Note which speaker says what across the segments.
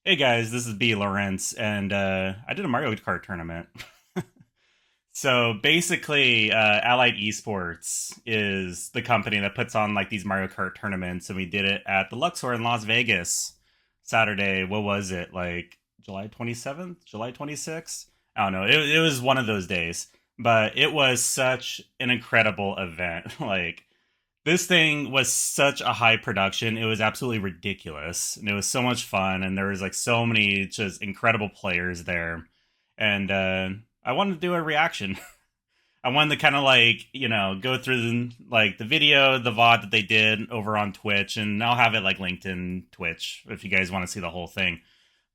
Speaker 1: Hey guys, this is B Lawrence, and I did a Mario Kart tournament. So basically, Allied Esports is the company that puts on like these Mario Kart tournaments, and we did it at the Luxor in Las Vegas Saturday. What was it, like July 27th, July 26th? I don't know. It was one of those days, but it was such an incredible event. Like this thing was such a high production. It was absolutely ridiculous. And it was so much fun. And there was like so many just incredible players there. And I wanted to do a reaction. I wanted to kind of like, go through like the video, the VOD that they did over on Twitch. And I'll have it like linked in Twitch if you guys want to see the whole thing.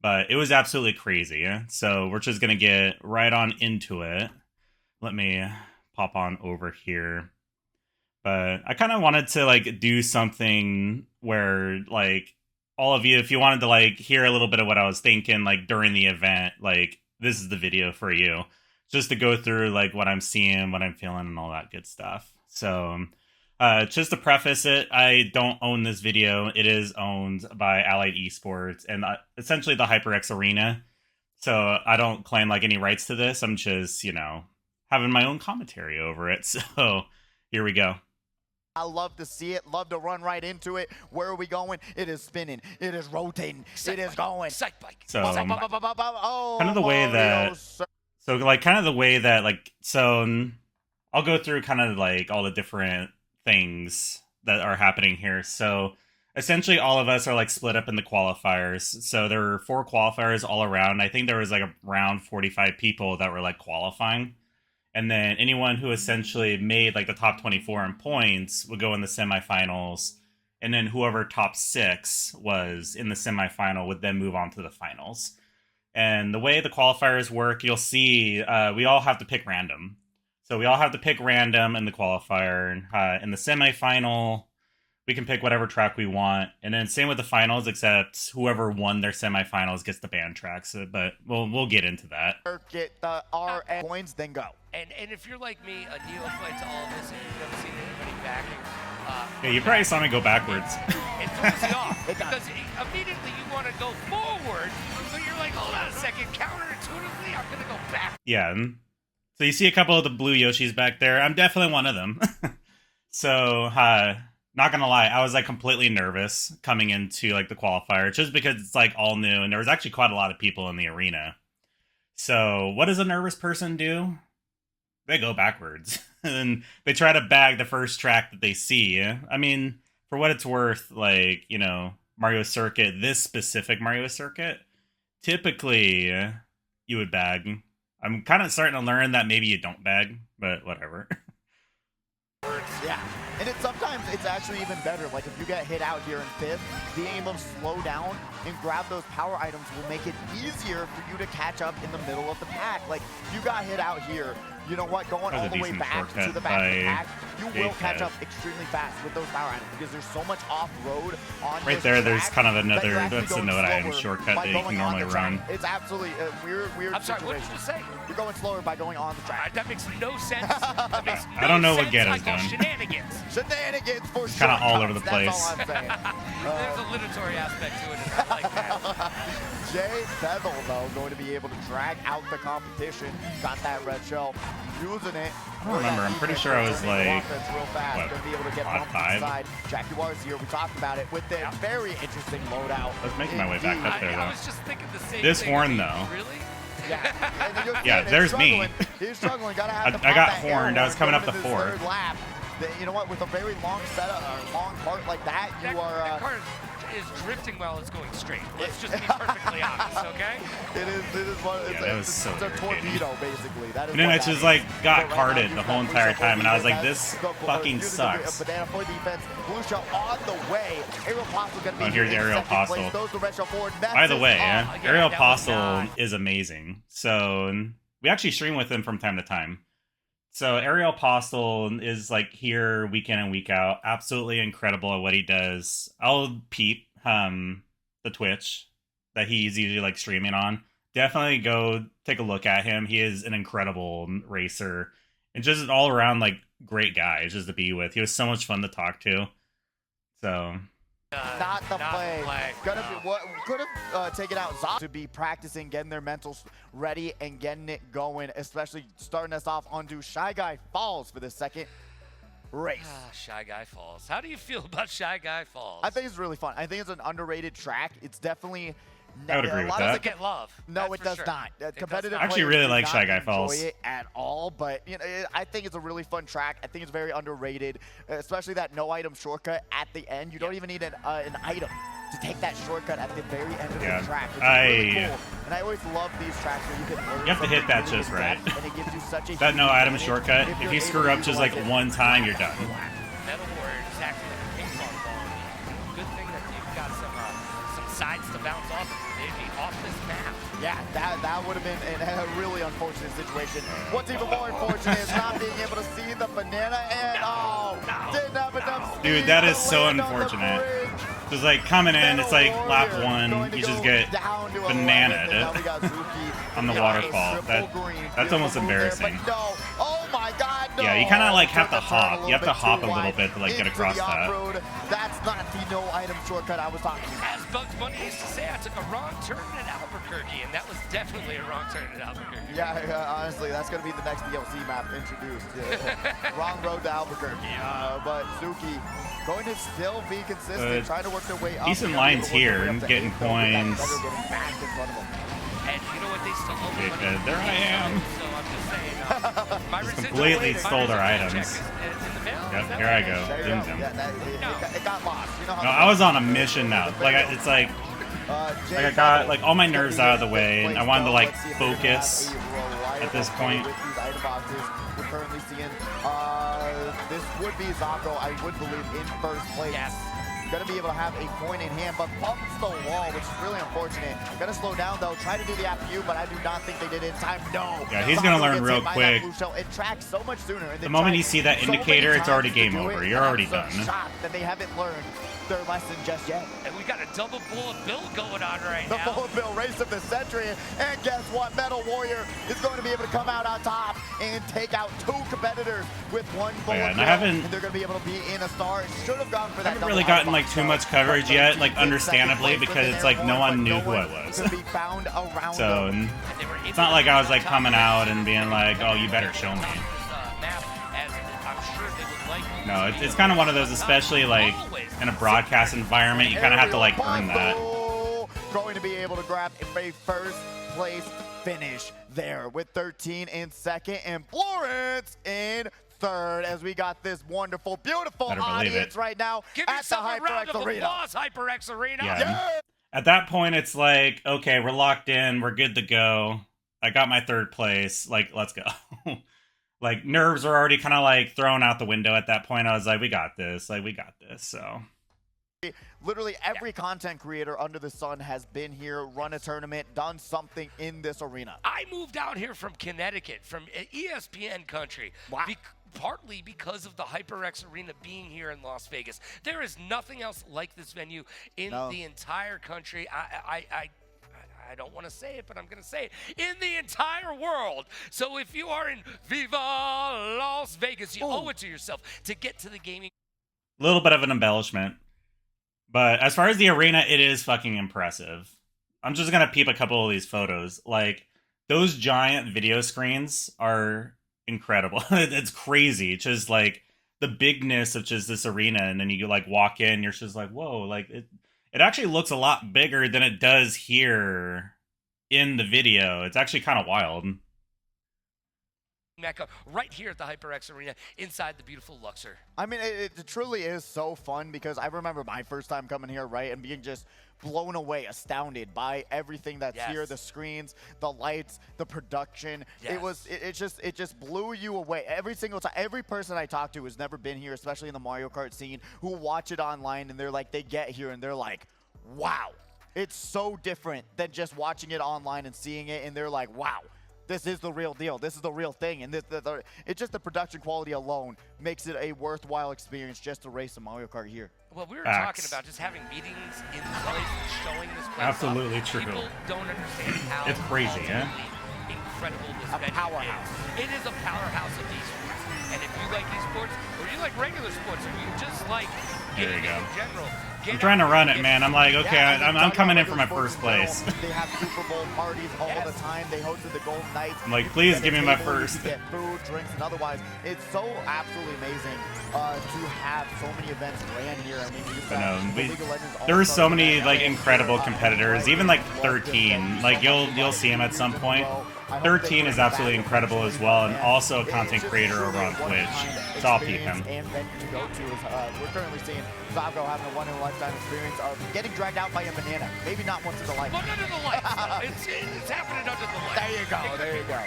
Speaker 1: But it was absolutely crazy. So we're just going to get right on into it. Let me pop on over here, but I kind of wanted to like do something where like all of you, if you wanted to like hear a little bit of what I was thinking like during the event, like this is the video for you, just to go through like what I'm seeing, what I'm feeling, and all that good stuff. So just to preface it, I don't own this video. It is owned by Allied Esports and essentially the HyperX Arena. So I don't claim like any rights to this. I'm just, having my own commentary over it. So here we go.
Speaker 2: I love to see it, love to run right into it. Where are we going? It is spinning, it is rotating, it is going.
Speaker 3: Psych bike.
Speaker 1: So
Speaker 2: Oh,
Speaker 1: kind of the way that I'll go through kind of like all the different things that are happening here. So essentially all of us are like split up in the qualifiers. So there were four qualifiers all around. I think there was like around 45 people that were like qualifying. And then anyone who essentially made like the top 24 in points would go in the semifinals. And then whoever top six was in the semifinal would then move on to the finals. And the way the qualifiers work, you'll see we all have to pick random. So we all have to pick random in the qualifier. In the semifinal, we can pick whatever track we want. And then same with the finals, except whoever won their semifinals gets the band tracks. But we'll get into that.
Speaker 2: Get the RN points, then go.
Speaker 3: And if you're like me, a neophyte to all of this, and you've never seen anybody backing,
Speaker 1: Yeah, you probably saw me go backwards.
Speaker 3: it throws you off because immediately you want to go forward, but you're like, hold on a second, counterintuitively, I'm gonna go back.
Speaker 1: Yeah. So you see a couple of the blue Yoshis back there. I'm definitely one of them. So, not gonna lie, I was like completely nervous coming into like the qualifier just because it's like all new and there was actually quite a lot of people in the arena. So, what does a nervous person do? They go backwards and they try to bag the first track that they see. I mean, for what it's worth, like, Mario Circuit, this specific Mario Circuit, typically you would bag. I'm kind of starting to learn that maybe you don't bag, but whatever.
Speaker 2: Yeah, and sometimes it's actually even better. Like if you get hit out here in fifth, being able to slow down and grab those power items will make it easier for you to catch up in the middle of the pack. Like if you got hit out here, you know what, going all the way back to the back of the pack, you will catch up extremely fast with those power items because there's so much off-road on
Speaker 1: right there. There's kind of another, that's a node item shortcut that you can normally run.
Speaker 2: It's absolutely a weird
Speaker 3: I'm sorry,
Speaker 2: situation.
Speaker 3: what did you say?
Speaker 2: You're going slower by going on the track.
Speaker 3: That makes no sense. That makes no
Speaker 1: I don't know what
Speaker 3: sense.
Speaker 1: Ghetto's
Speaker 3: I call
Speaker 1: doing.
Speaker 3: Shenanigans.
Speaker 2: Shenanigans for sure.
Speaker 1: Kind of all over the place.
Speaker 2: That's all I'm saying.
Speaker 3: There's a literary aspect to it, and I like that.
Speaker 2: Jay Bethel, though, going to be able to drag out the competition. Got that red shell, using it.
Speaker 1: I don't remember. I'm pretty sure I was like,
Speaker 2: real fast.
Speaker 1: what,
Speaker 2: Going to be able to get
Speaker 1: odd
Speaker 2: bumped
Speaker 1: five?
Speaker 2: inside. Jaguars here. We talked about it with the very interesting loadout.
Speaker 1: I was making my way back up there,
Speaker 3: I
Speaker 1: though.
Speaker 3: was just thinking the same
Speaker 1: This
Speaker 3: thing.
Speaker 1: horn, though.
Speaker 3: Really?
Speaker 2: Yeah,
Speaker 1: Yeah, there's me.
Speaker 2: He's struggling. Gotta have to
Speaker 1: I got
Speaker 2: pop that
Speaker 1: horned.
Speaker 2: air
Speaker 1: I was coming up
Speaker 2: going
Speaker 1: to
Speaker 2: into this
Speaker 1: fourth.
Speaker 2: third lap. You know what? With a very long setup, or long part like that,
Speaker 3: That,
Speaker 2: you are.
Speaker 3: that car is drifting while it's going straight. Let's just be perfectly honest, okay?
Speaker 2: It is one.
Speaker 1: Yeah, that was so
Speaker 2: it's a
Speaker 1: irritating.
Speaker 2: torpedo, basically. That is.
Speaker 1: And then
Speaker 2: what
Speaker 1: I
Speaker 2: that
Speaker 1: just
Speaker 2: is.
Speaker 1: like got
Speaker 2: But right now,
Speaker 1: carded
Speaker 2: you've
Speaker 1: the
Speaker 2: got
Speaker 1: whole
Speaker 2: blue
Speaker 1: entire
Speaker 2: shell
Speaker 1: time, and I was like,
Speaker 2: defense.
Speaker 1: this
Speaker 2: Go
Speaker 1: fucking
Speaker 2: using
Speaker 1: sucks.
Speaker 2: the banana for defense. Blue shell on the way. Aerial Apostle gonna be
Speaker 1: Oh, here's
Speaker 2: in
Speaker 1: Aerial
Speaker 2: second place.
Speaker 1: Apostle.
Speaker 2: Those the red shell forward.
Speaker 1: By the way,
Speaker 3: yeah,
Speaker 1: Ariel
Speaker 3: that was
Speaker 1: Apostle
Speaker 3: not-
Speaker 1: is amazing. So we actually stream with him from time to time. So Ariel Apostle is like here week in and week out. Absolutely incredible at what he does. I'll peep the Twitch that he's usually like streaming on. Definitely go take a look at him. He is an incredible racer and just an all around like great guy just to be with. He was so much fun to talk to. So
Speaker 2: Not the play. Gonna
Speaker 3: No.
Speaker 2: be what could have taken out Zop to be practicing, getting their mentals ready and getting it going, especially starting us off onto Shy Guy Falls for the second race.
Speaker 3: Shy Guy Falls. How do you feel about Shy Guy Falls?
Speaker 2: I think it's really fun. I think it's an underrated track. It's definitely.
Speaker 1: I would agree with that.
Speaker 3: Does it get love?
Speaker 2: No,
Speaker 3: That's
Speaker 2: it
Speaker 3: for
Speaker 2: does
Speaker 3: sure.
Speaker 2: not.
Speaker 3: It
Speaker 2: Competitive
Speaker 3: does not.
Speaker 1: I actually
Speaker 2: players
Speaker 1: really
Speaker 2: do
Speaker 1: like
Speaker 2: not
Speaker 1: Shy Guy Falls.
Speaker 2: enjoy it at all, but you know, I think it's a really fun track. I think it's very underrated, especially that no item shortcut at the end. You don't even need an item to take that shortcut at the very end of the track, which is really cool. And I always love these tracks where you can learn.
Speaker 1: You have to hit that just right.
Speaker 2: And it gives you such a
Speaker 1: That no
Speaker 2: huge
Speaker 1: item
Speaker 2: advantage
Speaker 1: shortcut.
Speaker 2: if
Speaker 1: If
Speaker 2: you're
Speaker 1: you
Speaker 2: able
Speaker 1: screw
Speaker 2: to
Speaker 1: up just like
Speaker 2: utilize it.
Speaker 1: one time, you're done.
Speaker 3: Metal Warrior is acting like a ping pong ball. Good thing that you've got some sides to bounce off of. They'd be off this map.
Speaker 2: Yeah, that would have been a really unfortunate situation. What's even more unfortunate is not being able to see the banana and didn't have enough speed.
Speaker 1: Dude, that is
Speaker 2: to
Speaker 1: so
Speaker 2: land on the
Speaker 1: unfortunate.
Speaker 2: bridge.
Speaker 1: Just like coming in, it's like lap
Speaker 2: Warrior
Speaker 1: one,
Speaker 2: going to
Speaker 1: you just
Speaker 2: go
Speaker 1: get
Speaker 2: down to 11,
Speaker 1: bananaed
Speaker 2: and now we got Zuki
Speaker 1: on the
Speaker 2: with a
Speaker 1: waterfall.
Speaker 2: triple green.
Speaker 1: That's
Speaker 2: Beautiful
Speaker 1: almost
Speaker 2: move there,
Speaker 1: embarrassing.
Speaker 2: but no. Oh my God, no.
Speaker 1: Yeah, you kind of like have
Speaker 2: Took
Speaker 1: to
Speaker 2: the turn
Speaker 1: hop. You have to
Speaker 2: bit
Speaker 1: hop
Speaker 2: too
Speaker 1: a little
Speaker 2: wide
Speaker 1: bit to like get
Speaker 2: into
Speaker 1: across
Speaker 2: the
Speaker 1: that.
Speaker 2: off-road. That's not the no item shortcut I was talking about.
Speaker 3: As Bugs Bunny used to say, I took a wrong turn at Albuquerque, and that was definitely a wrong turn at Albuquerque.
Speaker 2: Yeah, honestly, that's going to be the next DLC map introduced. Wrong road to Albuquerque. But Zuki going to still be consistent, trying to work their way up.
Speaker 1: Decent
Speaker 2: They're gonna be
Speaker 1: lines
Speaker 2: able to work their
Speaker 1: here
Speaker 2: way up
Speaker 1: and
Speaker 2: to
Speaker 1: getting
Speaker 2: 8, though, but
Speaker 1: coins.
Speaker 2: that's better getting back in front of them.
Speaker 3: And you know what? They still owe me
Speaker 1: Okay,
Speaker 3: money.
Speaker 1: there I am.
Speaker 3: So I'm just saying, my
Speaker 1: Just
Speaker 3: residual
Speaker 1: completely
Speaker 3: my
Speaker 1: stole their
Speaker 3: residual
Speaker 1: items.
Speaker 3: check is in the mail.
Speaker 1: Yep,
Speaker 3: Is that
Speaker 1: here I
Speaker 3: right?
Speaker 1: go.
Speaker 2: There you
Speaker 1: Zoom,
Speaker 2: go.
Speaker 1: zoom.
Speaker 2: Yeah, it got lost. You know how
Speaker 1: No, I was on a mission now. Like it's like I got like all my nerves out of the way, and I wanted to like focus at this point.
Speaker 2: With these item boxes, we're currently seeing this would be Zocco, I would believe, in first place.
Speaker 3: Yes.
Speaker 2: Going to be able to have a point in hand, but bumps the wall, which is really unfortunate. Going to slow down, though. Try to do the FU, but I do not think they did it in time. No.
Speaker 1: Yeah, he's going to learn
Speaker 2: gets
Speaker 1: real
Speaker 2: hit by
Speaker 1: quick.
Speaker 2: that blue shell. It tracks so much sooner. And
Speaker 1: The moment you see that
Speaker 2: so many
Speaker 1: indicator, it's already
Speaker 2: times to
Speaker 1: game
Speaker 2: do
Speaker 1: over.
Speaker 2: it,
Speaker 1: You're
Speaker 2: and
Speaker 1: already
Speaker 2: I'm so
Speaker 1: done.
Speaker 2: shocked that they haven't learned their lesson just yet.
Speaker 3: And we got a double bullet bill going on right
Speaker 2: The
Speaker 3: now.
Speaker 2: bullet bill race of the century, and guess what? Metal Warrior is going to be able to come out on top and take out 2 competitors with 1 bullet
Speaker 1: yeah, and
Speaker 2: bill,
Speaker 1: I haven't-
Speaker 2: and they're going to be able to be in a star. It should have gone for that.
Speaker 1: I haven't really gotten like too much coverage yet, like understandably, because it's like no one knew who I was.
Speaker 2: To be found around
Speaker 1: So
Speaker 2: them.
Speaker 3: And they were
Speaker 1: it's not like I was like coming out and being like, oh, you better show me.
Speaker 3: Map, as I'm sure they would like.
Speaker 1: No, it's kind of one of those, especially like in a broadcast environment, you kind of have to like earn that.
Speaker 2: Going to be able to grab a first place finish there with 13 in second and Florence in third, as we got this wonderful, beautiful
Speaker 1: Better believe
Speaker 2: audience
Speaker 1: it.
Speaker 2: right now
Speaker 3: Give
Speaker 2: at the
Speaker 3: yourself a round
Speaker 2: HyperX
Speaker 3: of
Speaker 2: Arena.
Speaker 3: applause, HyperX Arena.
Speaker 1: Yeah. At that point, it's like, okay, we're locked in, we're good to go. I got my 3rd place. Like, let's go. Like, nerves are already kind of like thrown out the window at that point. I was like, we got this. Like, we got this. So.
Speaker 2: Literally every content creator under the sun has been here, run a tournament, done something in this arena.
Speaker 3: I moved out here from Connecticut, from ESPN country.
Speaker 2: Wow.
Speaker 3: Partly because of the HyperX Arena being here in Las Vegas. There is nothing else like this venue in the entire country. I don't want to say it, but I'm going to say it. In the entire world. So if you are in Viva Las Vegas, you owe it to yourself to get to the gaming.
Speaker 1: A little bit of an embellishment. But as far as the arena, it is fucking impressive. I'm just going to peep a couple of these photos. Like, those giant video screens are incredible. It's crazy. It's just like the bigness of just this arena. And then you like walk in, you're just like, whoa, like it actually looks a lot bigger than it does here in the video. It's actually kind of wild.
Speaker 3: Mecca right here at the HyperX Arena inside the beautiful Luxor.
Speaker 2: I mean, it truly is so fun because I remember my first time coming here, right, and being just blown away, astounded by everything that's here, the screens, the lights, the production. It just blew you away every single time. Every person I talk to who's never been here, especially in the Mario Kart scene, who watch it online and they're like, they get here and they're like, wow, it's so different than just watching it online and seeing it, and they're like, wow. This is the real deal. This is the real thing. And it's just the production quality alone makes it a worthwhile experience just to race a Mario Kart here.
Speaker 3: Well, we were talking about just having meetings in this place and showing this place
Speaker 1: Absolutely
Speaker 3: off.
Speaker 1: true.
Speaker 3: People don't understand how
Speaker 1: it's crazy, yeah?
Speaker 3: incredible this
Speaker 2: A
Speaker 3: venue
Speaker 2: powerhouse.
Speaker 3: is. It is a powerhouse of esports. And if you like esports, or you like regular sports, or you just like
Speaker 1: There you
Speaker 3: gaming
Speaker 1: go.
Speaker 3: in general,
Speaker 1: I'm trying to run it, man. I'm like, okay, I'm coming in for my first place.
Speaker 2: They have Super Bowl parties all the time. They hosted the Golden Knights.
Speaker 1: I'm like, please give me my first.
Speaker 2: You get food, drinks, and otherwise. It's so absolutely amazing to have so many events ran here. I mean,
Speaker 1: There were so many like incredible competitors, even like 13. Like you'll see him at some point. 13 is absolutely incredible as well, and also a content creator over on Twitch. So I'll peep him.
Speaker 2: And venue to go to is we're currently seeing Zavgo having a one-in-a-lifetime experience of getting dragged out by a banana. Maybe not once in the life.
Speaker 3: But under the lights, it's happening under the lights.
Speaker 2: There you go. There you go.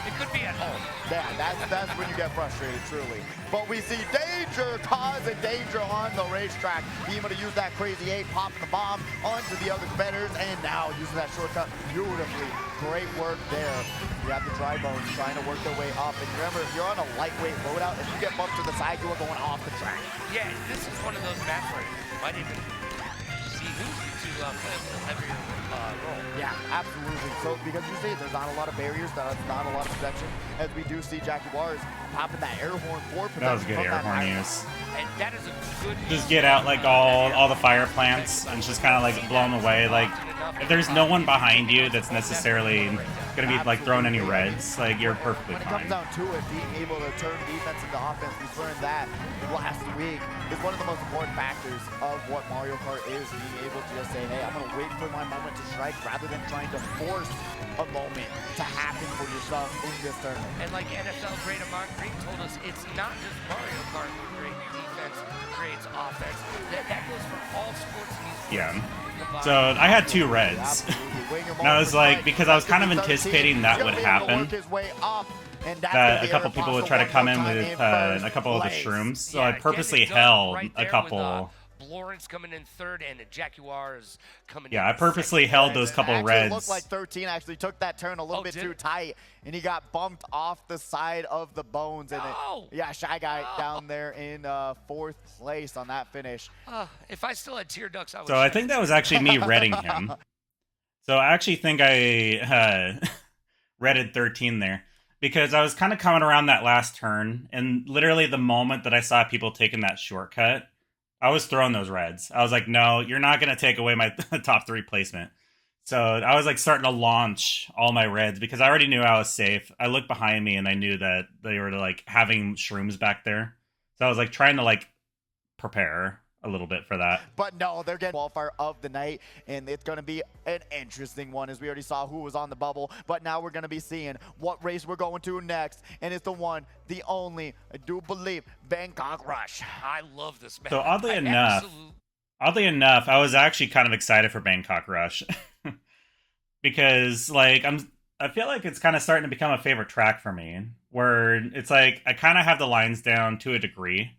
Speaker 3: It could be at home.
Speaker 2: Yeah, that's when you get frustrated, truly. But we see danger, causing danger on the racetrack. Being able to use that crazy 8, popping the bomb onto the other competitors, and now using that shortcut beautifully. Great work there. You have the dry bones trying to work their way up. And remember, if you're on a lightweight loadout, if you get bumped to the side, you are going off the track.
Speaker 3: Yeah, this is one of those maps where you might even see who's to play a heavier role.
Speaker 2: Yeah, absolutely. So, because you see, there's not a lot of barriers, there's not a lot of protection, as we do see Jaguars popping that air horn for protection.
Speaker 1: That was good air horn use.
Speaker 3: And that is a good
Speaker 1: just get out like all the fire plants and just kind of like blow them away. Like if there's no one behind you that's necessarily gonna be like throwing any reds, like you're perfectly
Speaker 2: fine.
Speaker 1: When
Speaker 2: it comes down to it, being able to turn defense into offense, we learned that last week, is one of the most important factors of what Mario Kart is. Being able to just say, hey, I'm gonna wait for my moment to strike rather than trying to force a moment to happen for yourself in this tournament.
Speaker 3: And like NFL great Amon Green told us, it's not just Mario Kart where great defense creates offense. That goes for all sports and esports.
Speaker 1: Yeah. So I had 2 reds. And I was like, because I was kind of anticipating that would happen. That a couple people would try to come in with a couple of the shrooms. So I purposely held a couple.
Speaker 3: Lawrence coming in 3rd and Jaguars coming in.
Speaker 1: Yeah, I purposely held those couple reds.
Speaker 2: It looked like 13 actually took that turn a little bit too tight, and he got bumped off the side of the bones. And yeah, Shy Guy down there in 4th place on that finish.
Speaker 3: If I still had tear ducts, I would.
Speaker 1: So I think that was actually me redding him. So I actually think I redded 13 there. Because I was kind of coming around that last turn, and literally the moment that I saw people taking that shortcut, I was throwing those reds. I was like, no, you're not going to take away my top 3 placement. So I was like starting to launch all my reds because I already knew I was safe. I looked behind me and I knew that they were like having shrooms back there. So I was like trying to like prepare a little bit for that.
Speaker 2: But no, they're getting qualifier of the night, and it's going to be an interesting one, as we already saw who was on the bubble. But now we're going to be seeing what race we're going to next, and it's the one, the only, I do believe, Bangkok Rush.
Speaker 3: I love this map.
Speaker 1: So oddly enough, I was actually kind of excited for Bangkok Rush because like I feel like it's kind of starting to become a favorite track for me, where it's like I kind of have the lines down to a degree.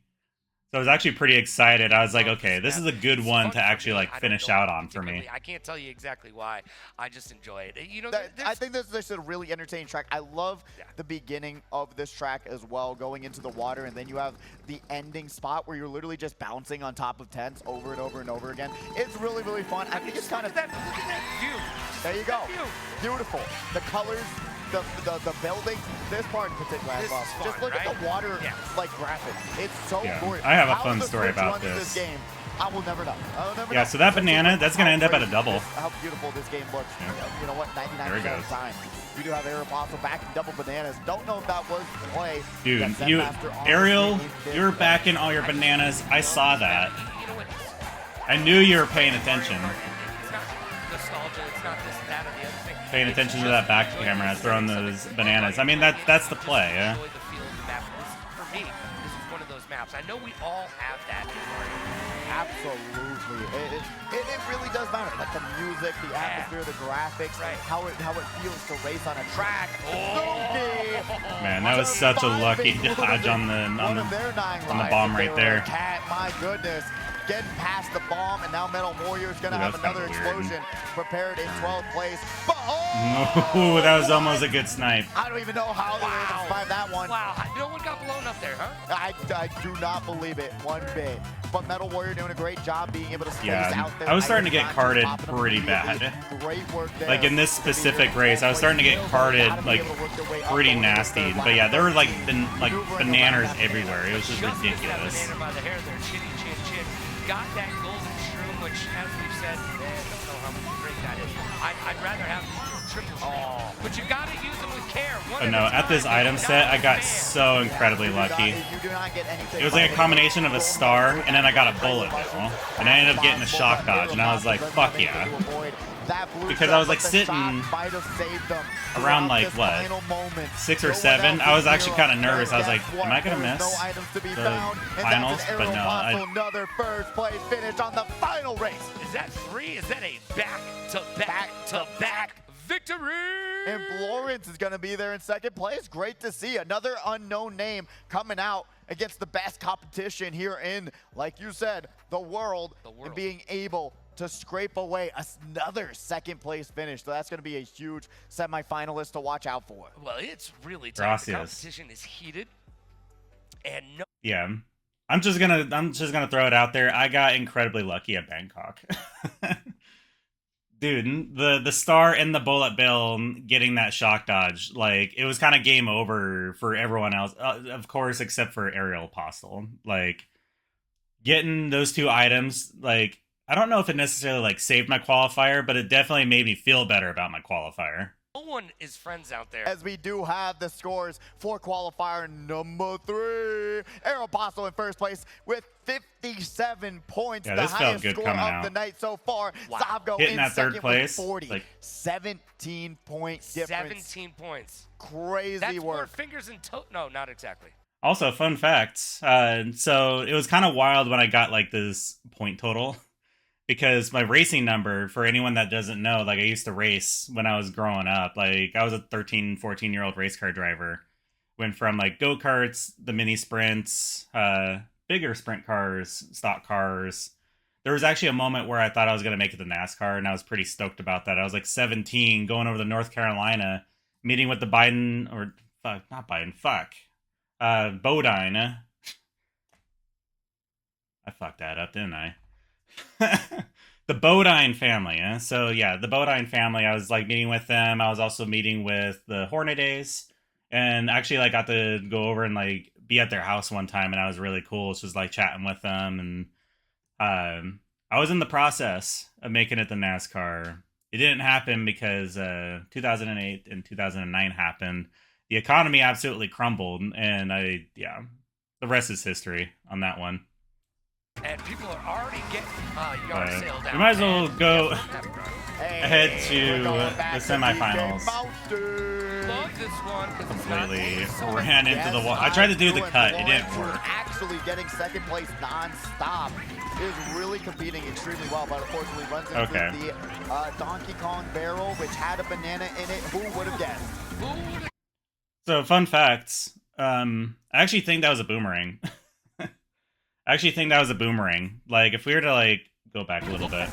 Speaker 1: So I was actually pretty excited. I was like, okay, this is a good one to actually like finish out on for me.
Speaker 3: I can't tell you exactly why. I just enjoy it. You know,
Speaker 2: I think this is a really entertaining track. I love the beginning of this track as well, going into the water, and then you have the ending spot where you're literally just bouncing on top of tents over and over and over again. It's really, really fun. I think it's kind of...
Speaker 3: Look at that view.
Speaker 2: There you go. Beautiful. The colors, the buildings, this part in particular I love. Just look at the water like graphics. It's so gorgeous.
Speaker 1: I have a fun story about
Speaker 2: this game. I will never know.
Speaker 1: Yeah, so that banana, that's going to end up at a double.
Speaker 2: How beautiful this game looks. Yeah. You know what? 99% of the time. You do have Aeropostale back in double bananas. Don't know if that was play.
Speaker 1: Dude, Ariel, you're backing all your bananas. I saw that. I knew you were paying attention.
Speaker 3: It's not nostalgia. It's not this, that, or the other thing.
Speaker 1: Paying attention to that back camera, throwing those bananas. I mean, that's the play, yeah?
Speaker 3: For me, this is one of those maps. I know we all have that in Mario.
Speaker 2: Absolutely. It really does matter. Like the music, the atmosphere, the graphics, how it feels to race on a track.
Speaker 1: Man, that was such a lucky dodge on the bomb right there.
Speaker 2: My goodness. getting past the bomb, and now Metal Warrior is going to have another explosion prepared in 12th place. But,
Speaker 1: oh, that was almost a good snipe.
Speaker 2: I don't even know how they were able to survive that one.
Speaker 3: Wow, no one got blown up there, huh?
Speaker 2: I do not believe it one bit. But Metal Warrior doing a great job being able to space out there.
Speaker 1: I was starting to get carted pretty bad.
Speaker 2: Great work there.
Speaker 1: Like in this specific race, I was starting to get carted like pretty nasty. But yeah, there were like bananas everywhere. It was just ridiculous.
Speaker 3: Banana by the hair there, chinny chin chin. Got that golden shroom, which, as we've said, don't know how great that is. I'd rather have triple shroom. But you got to use them with care.
Speaker 1: Oh no, at this item set, I got so incredibly lucky. It was like a combination of a star, and then I got a bullet bill. And I ended up getting a shock dodge, and I was like, fuck yeah. Because I was like sitting around like what, 6 or 7. I was actually kind of nervous. I was like, am I gonna miss the finals? But no,
Speaker 2: another first place finish on the final race.
Speaker 3: Is that 3? Is that a back-to-back victory?
Speaker 2: And Lawrence is gonna be there in second place. Great to see another unknown name coming out against the best competition here in, like you said, the world. And being able to scrape away another second place finish. So that's going to be a huge semifinalist to watch out for.
Speaker 3: Well, it's really tough. The competition is heated. And no.
Speaker 1: Yeah. I'm just gonna throw it out there. I got incredibly lucky at Bangkok. Dude, the star and the bullet bill getting that shock dodge, like, it was kind of game over for everyone else, of course, except for Aerial Apostle. Like, getting those 2 items, like, I don't know if it necessarily like saved my qualifier, but it definitely made me feel better about my qualifier.
Speaker 3: No one is friends out there.
Speaker 2: As we do have the scores for qualifier number 3. Aeropostale in first place with 57 points.
Speaker 1: Yeah, this
Speaker 2: the
Speaker 1: felt
Speaker 2: highest
Speaker 1: good
Speaker 2: score
Speaker 1: coming
Speaker 2: of
Speaker 1: out.
Speaker 2: the night so far.
Speaker 3: Wow.
Speaker 2: Zabgo
Speaker 1: hitting
Speaker 2: in
Speaker 1: that
Speaker 2: second
Speaker 1: third place,
Speaker 2: with 40.
Speaker 1: like
Speaker 2: 17-point difference.
Speaker 3: 17 points.
Speaker 2: Crazy
Speaker 3: That's
Speaker 2: work.
Speaker 3: more fingers in toe. No, not exactly.
Speaker 1: Also, fun facts. So it was kind of wild when I got like this point total. Because my racing number, for anyone that doesn't know, like I used to race when I was growing up. Like I was a 13, 14-year-old race car driver. Went from like go-karts, the mini sprints, bigger sprint cars, stock cars. There was actually a moment where I thought I was going to make it to NASCAR, and I was pretty stoked about that. I was like 17, going over to North Carolina, meeting with the Bodine. I fucked that up, didn't I? The Bodine family, eh? So yeah, the Bodine family, I was like meeting with them. I was also meeting with the Hornadays, and actually like got to go over and like be at their house one time, and I was really cool. It's just like chatting with them, and I was in the process of making it to NASCAR. It didn't happen because 2008 and 2009 happened. The economy absolutely crumbled, and the rest is history on that one.
Speaker 3: And people are already getting yard sale down.
Speaker 1: We might as well go ahead to the semifinals.
Speaker 3: Love this one because it's not
Speaker 1: Completely ran into the wall. I tried to do the cut. It didn't work.
Speaker 2: Actually getting second place non-stop is really competing extremely well, but unfortunately runs into the Donkey Kong barrel, which had a banana in it. Who would have guessed?
Speaker 1: So, fun facts. I actually think that was a boomerang. Like, if we were to, like, go back a little bit.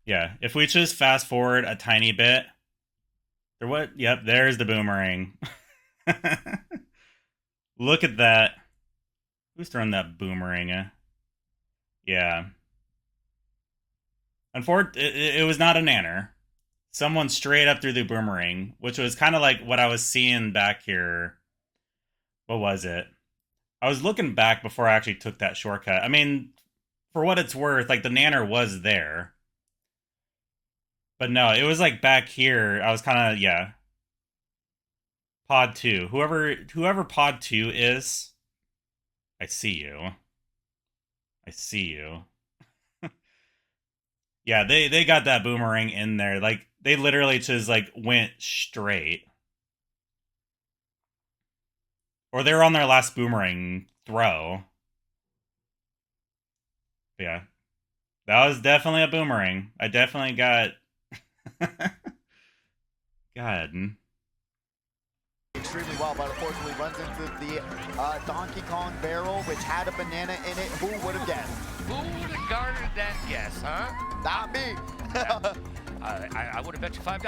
Speaker 1: Yeah, if we just fast forward a tiny bit. Yep, there's the boomerang. Look at that. Who's throwing that boomerang? Yeah. Unfortunately, it was not a nanner. Someone straight up threw the boomerang, which was kind of like what I was seeing back here. What was it? I was looking back before I actually took that shortcut. I mean, for what it's worth, like the nanner was there. But no, it was like back here. I was kind of, Pod 2. Whoever Pod 2 is, I see you. Yeah, they got that boomerang in there. Like, they literally just, like, went straight. Or they were on their last boomerang throw. But yeah. That was definitely a boomerang. I definitely got... God.
Speaker 2: extremely well, but unfortunately runs into the Donkey Kong barrel, which had a banana in it. Who would have guessed?
Speaker 3: Who would have garnered that guess, huh?
Speaker 2: Not me.
Speaker 3: I would have bet you $5.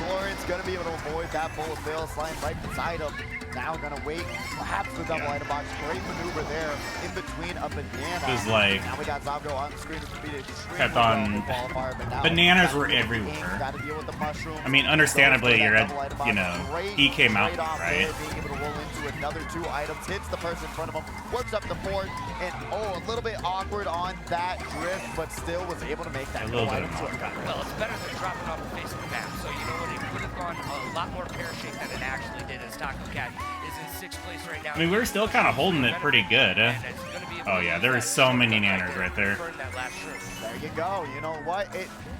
Speaker 2: Florence gonna be able to avoid that bullet bill, sliding right beside him. Now gonna wait, perhaps the double item box. Great maneuver there in between a banana.
Speaker 1: It was like,
Speaker 2: now we got Zabdo on the screen to beat it.
Speaker 1: kept on, bananas were everywhere.
Speaker 2: Gotta deal with the mushrooms.
Speaker 1: I mean, understandably, you're at, you know,
Speaker 2: Great
Speaker 1: EK Mountain,
Speaker 2: trade-off
Speaker 1: right?
Speaker 2: there, being able to roll into another 2 items, hits the person in front of him, works up the 4th, and a little bit awkward on that drift, but still was able to make that
Speaker 1: little bit
Speaker 2: item shortcut.
Speaker 3: Well, it's better than dropping off the face of the map. So you know what? It would have gone a lot more pear-shaped than it actually did. As Taco Cat is in 6th place right now.
Speaker 1: I mean, we were still kind of holding it pretty good. Oh yeah, there were so many nanners right there.
Speaker 2: There you go. You know what?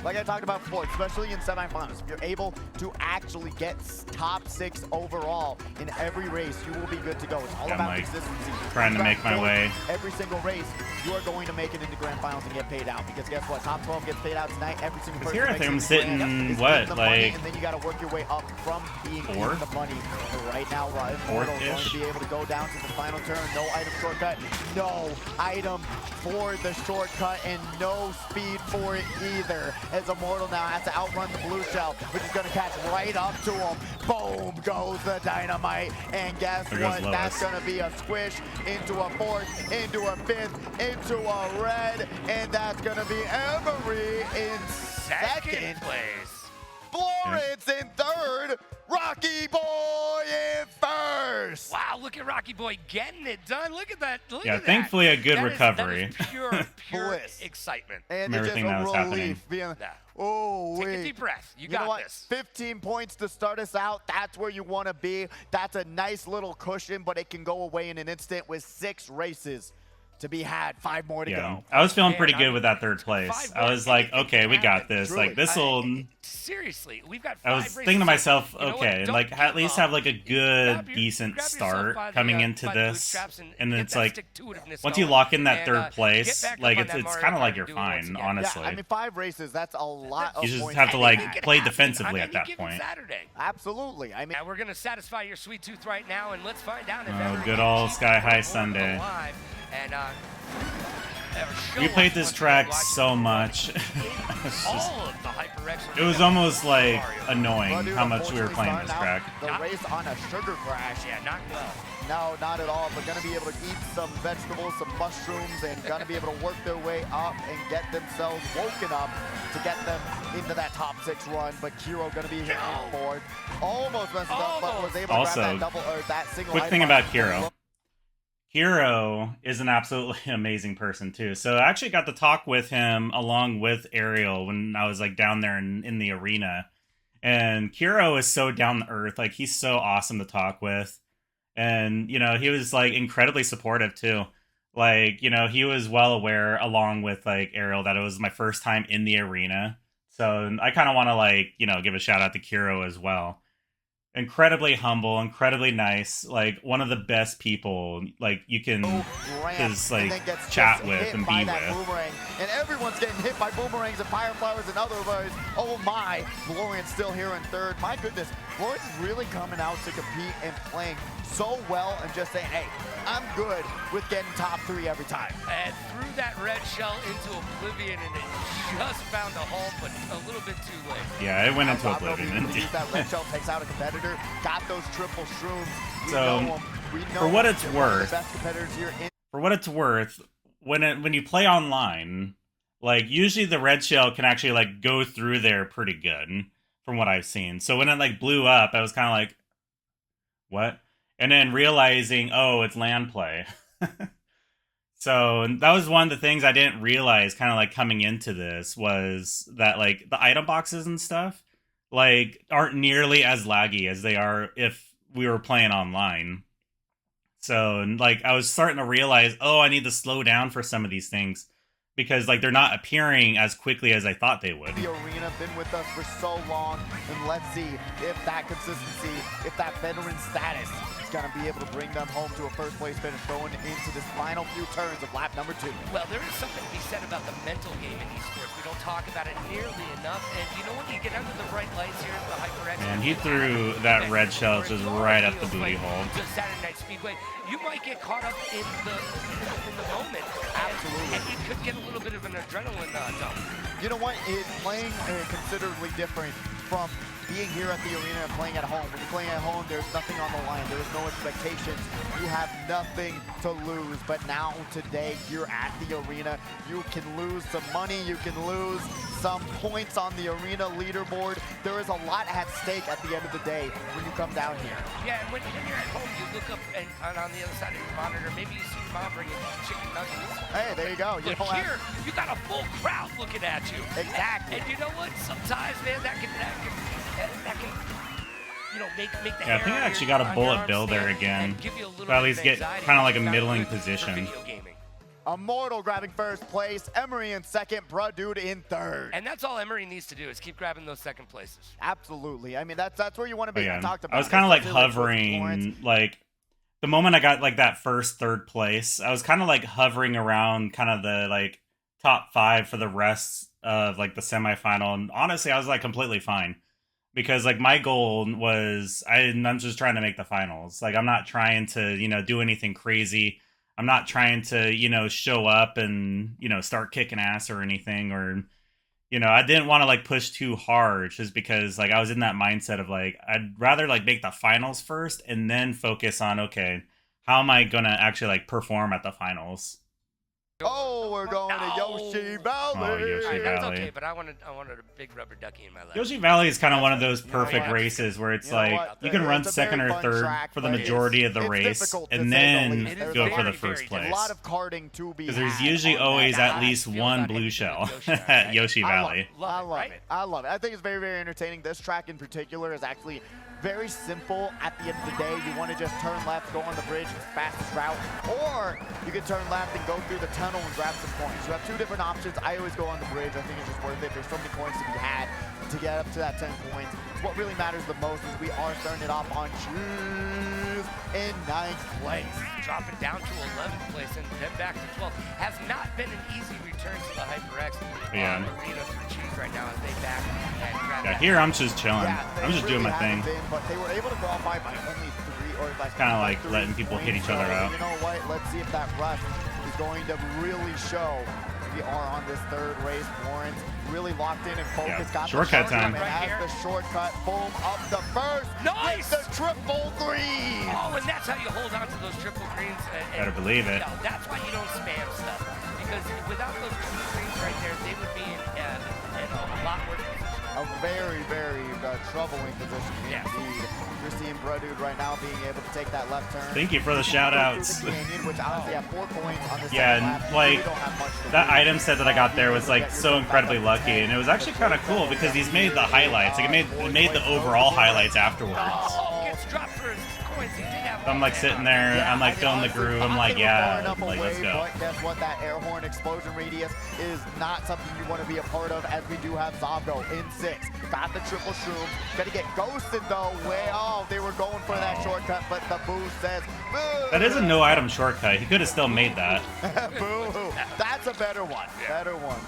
Speaker 2: Like I talked about before, especially in semifinals, if you're able to actually get top 6 overall in every race, you will be good to go. It's all about consistency.
Speaker 1: Trying to make my way.
Speaker 2: Every single race, you are going to make it into grand finals and get paid out. Because guess what? Top 12 gets paid out tonight. Every single person.
Speaker 1: Here I think I'm sitting what, like,
Speaker 2: and then you got to work your way up from being in the money. But right now, Immortal is going to be able to go down to the final turn. No item shortcut. No item for the shortcut, and no speed for it either. As Immortal now has to outrun the blue shell, which is going to catch right up to him. Boom goes the dynamite, and guess what? That's going to be a squish into a 4th, into a 5th, into a red, and that's going to be Emery in 2nd place. Florence in 3rd. Rocky Boy in 1st.
Speaker 3: Wow, look at Rocky Boy getting it done. Look at that. Look
Speaker 1: yeah,
Speaker 3: at
Speaker 1: thankfully
Speaker 3: that.
Speaker 1: a good recovery.
Speaker 3: That is pure excitement.
Speaker 2: And
Speaker 1: everything that was happening.
Speaker 2: Oh,
Speaker 3: take a deep breath. You got this.
Speaker 2: 15 points to start us out. That's where you want to be. That's a nice little cushion, but it can go away in an instant with 6 races to be had. 5 more to go.
Speaker 1: I was feeling pretty good with that 3rd place. I was like, okay, we got this. Like, this will...
Speaker 3: Seriously, we've got 5
Speaker 1: I was thinking to myself, okay, like, at least have, like, a good, decent start coming into this. And then it's like, once you lock in that 3rd place, like, it's kind of like you're fine, honestly.
Speaker 2: Yeah, I mean, 5 races, that's a lot of
Speaker 1: You just
Speaker 2: points.
Speaker 1: have to, like, play defensively at that point.
Speaker 2: Absolutely. I mean,
Speaker 3: now we're going to satisfy your sweet tooth right now, and let's find out if
Speaker 1: oh, good old Sky High Sunday.
Speaker 3: And
Speaker 1: we played this track so much. It was almost like annoying how much we were playing this track.
Speaker 2: The race on a sugar crash.
Speaker 3: Yeah, not well.
Speaker 2: No, not at all. But going to be able to eat some vegetables, some mushrooms, and going to be able to work their way up and get themselves woken up to get them into that top 6 run. But Kiro going to be here on board. Almost messed up, but was able to grab that double or that single.
Speaker 1: Quick thing about Kiro. Kiro is an absolutely amazing person too. So I actually got to talk with him along with Ariel when I was like down there in the arena. And Kiro is so down to earth. Like, he's so awesome to talk with. And, you know, he was like incredibly supportive too. Like, you know, he was well aware along with like Ariel that it was my first time in the arena. So I kind of want to like, you know, give a shout out to Kiro as well. Incredibly humble, incredibly nice, like one of the best people like you can just like chat with and be with.
Speaker 2: Boomerang. And everyone's getting hit by boomerangs and fire flowers and other words. Oh my, Florian's still here in 3rd. My goodness, Florian's really coming out to compete and playing so well and just saying, hey, I'm good with getting top 3 every time.
Speaker 3: And threw that red shell into oblivion, and it just found a home, but a little bit too late.
Speaker 1: Yeah, it went into oblivion.
Speaker 2: That red shell takes out a competitor, got those triple shrooms.
Speaker 1: So, for what it's worth, when you play online, like usually the red shell can actually like go through there pretty good, from what I've seen. So when it like blew up, I was kind of like, what? And then realizing, oh, it's land play. So that was one of the things I didn't realize kind of like coming into this was that like the item boxes and stuff like aren't nearly as laggy as they are if we were playing online. So like I was starting to realize, oh, I need to slow down for some of these things because like they're not appearing as quickly as I thought they would.
Speaker 2: The arena been with us for so long, and let's see if that consistency, if that veteran status is going to be able to bring them home to a first place finish going into this final few turns of lap number 2.
Speaker 3: Well, there is something to be said about the mental game in esports. We don't talk about it nearly enough, and you know when you get under the bright lights here at the HyperX,
Speaker 1: And he threw that red shell just right up the booty hole.
Speaker 3: To Saturday Night Speedway, you might get caught up in the moment.
Speaker 2: Absolutely.
Speaker 3: And you could get a little bit of an adrenaline dump.
Speaker 2: You know what? It's playing considerably different from being here at the arena and playing at home. When you're playing at home, there's nothing on the line. There's no expectations. You have nothing to lose. But now, today, here at the arena, you can lose some money. You can lose some points on the arena leaderboard. There is a lot at stake at the end of the day when you come down here.
Speaker 3: Yeah, and when you're at home, you look up and on the other side of your monitor, maybe you see your mom bringing chicken nuggets.
Speaker 2: Hey, there you go.
Speaker 3: But here, you got a full crowd looking at you.
Speaker 2: Exactly.
Speaker 3: And you know what? Sometimes, man, that can you know, make the
Speaker 1: Yeah, I think I actually got a bullet bill there again. So at least get kind of like a middling position.
Speaker 2: Immortal grabbing first place, Emery in second, Brudude in third.
Speaker 3: And that's all Emery needs to do is keep grabbing those second places.
Speaker 2: Absolutely. I mean, that's where you want to be. I talked about.
Speaker 1: I was kind of like hovering, like the moment I got like that first third place, I was kind of like hovering around kind of the like top 5 for the rest of like the semifinal. And honestly, I was like completely fine. Because like my goal was, I'm just trying to make the finals. Like I'm not trying to, you know, do anything crazy. I'm not trying to, you know, show up and, you know, start kicking ass or anything. Or, you know, I didn't want to like push too hard just because like I was in that mindset of like, I'd rather like make the finals first and then focus on, okay, how am I going to actually like perform at the finals?
Speaker 2: Oh, we're going to Yoshi Valley.
Speaker 1: Oh, Yoshi Valley.
Speaker 3: It's okay, but I wanted a big rubber ducky in my lap.
Speaker 1: Yoshi Valley is kind of one of those perfect races where it's like you can run second or third for the majority of the race and then go for the first place.
Speaker 2: A lot of karting to be.
Speaker 1: Because there's usually always at least one blue shell at Yoshi Valley.
Speaker 2: I love it. I love it. I think it's very, very entertaining. This track in particular is actually very simple. At the end of the day, you want to just turn left, go on the bridge, it's the fastest route, or you can turn left and go through the tunnel and grab some points. You have 2 different options. I always go on the bridge. I think it's just worth it. There's so many points to be had to get up to that 10 points. It's what really matters the most is we are starting it off on Cheese in 9th place.
Speaker 3: Dropping down to 11th place and then back to 12th. Has not been an easy return to the HyperX arena for Cheese right now as they back and grab that.
Speaker 1: Here I'm just chilling. I'm just doing my thing.
Speaker 2: But they were able to qualify by only 3 or like
Speaker 1: kind of like letting people hit each other out.
Speaker 2: You know what? Let's see if that rush is going to really show. We are on this 3rd race. Lawrence really locked in and focused.
Speaker 1: Yeah.
Speaker 2: Got
Speaker 1: Shortcut time.
Speaker 2: And has the shortcut. Boom, up the first.
Speaker 3: Nice!
Speaker 2: With the triple green.
Speaker 3: Oh, and that's how you hold on to those triple greens. And
Speaker 1: better believe it.
Speaker 3: You know, that's why you don't spam stuff. Because without those triple greens right there, they would be in a lot worse position.
Speaker 2: A very, very troubling position indeed. You're seeing Brudude right now being able to take that left turn.
Speaker 1: Thank you for the shout outs.
Speaker 2: Which honestly have 4 points on the
Speaker 1: yeah, and like that item set that I got there was like so incredibly lucky, and it was actually kind of cool because he's made the highlights. Like it made the overall highlights afterwards.
Speaker 3: Oh, gets dropped for his coins. He did have
Speaker 1: I'm like sitting there, I'm like feeling the groove. I'm like, yeah, like let's go.
Speaker 2: But guess what? That air horn explosion radius is not something you want to be a part of, as we do have Zobgo in 6. Got the triple shroom. Got to get ghosted though. They were going for that shortcut, but the boost says, boo!
Speaker 1: That is a no item shortcut. He could have still made that.
Speaker 2: Boo! That's a better one. Better one.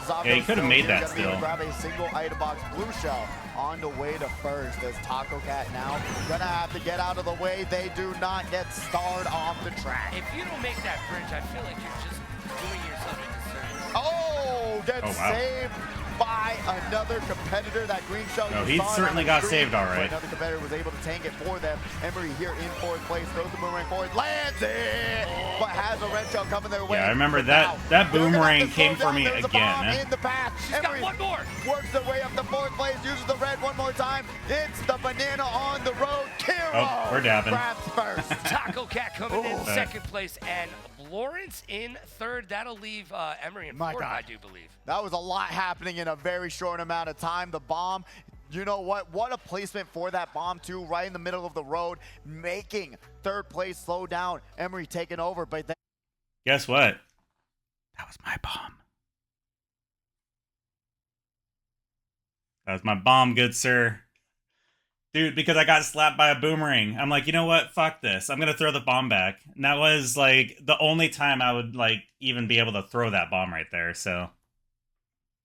Speaker 2: Zobgo
Speaker 1: yeah, he could have made that still.
Speaker 2: Grab a single item box blue shell on the way to first as Taco Cat now gonna have to get out of the way. They do not get starred off the track.
Speaker 3: If you don't make that bridge, I feel like you're just doing yourself a disservice.
Speaker 2: Oh, gets saved by another competitor. That green shell.
Speaker 1: No, he certainly got saved all right.
Speaker 2: Another competitor was able to tank it for them. Emery here in 4th place, throws the boomerang forward, lands it, but has a red shell coming their way.
Speaker 1: Yeah, I remember that boomerang came for me again.
Speaker 2: In the path. Emery
Speaker 3: got one more.
Speaker 2: Works their way up to 4th place, uses the red one more time. It's the banana on the road. Kiro.
Speaker 1: Oh, we're dabbing.
Speaker 2: Grabs first.
Speaker 3: Taco Cat coming in 2nd place and Lawrence in 3rd. That'll leave Emery in 4th, I do believe.
Speaker 2: That was a lot happening in a very short amount of time. The bomb, you know what? What a placement for that bomb, too, right in the middle of the road, making 3rd place slow down. Emery taking over, but then...
Speaker 1: Guess what? That was my bomb. That was my bomb, good sir. Dude, because I got slapped by a boomerang. I'm like, you know what? Fuck this. I'm going to throw the bomb back. And that was, like, the only time I would, like, even be able to throw that bomb right there, so...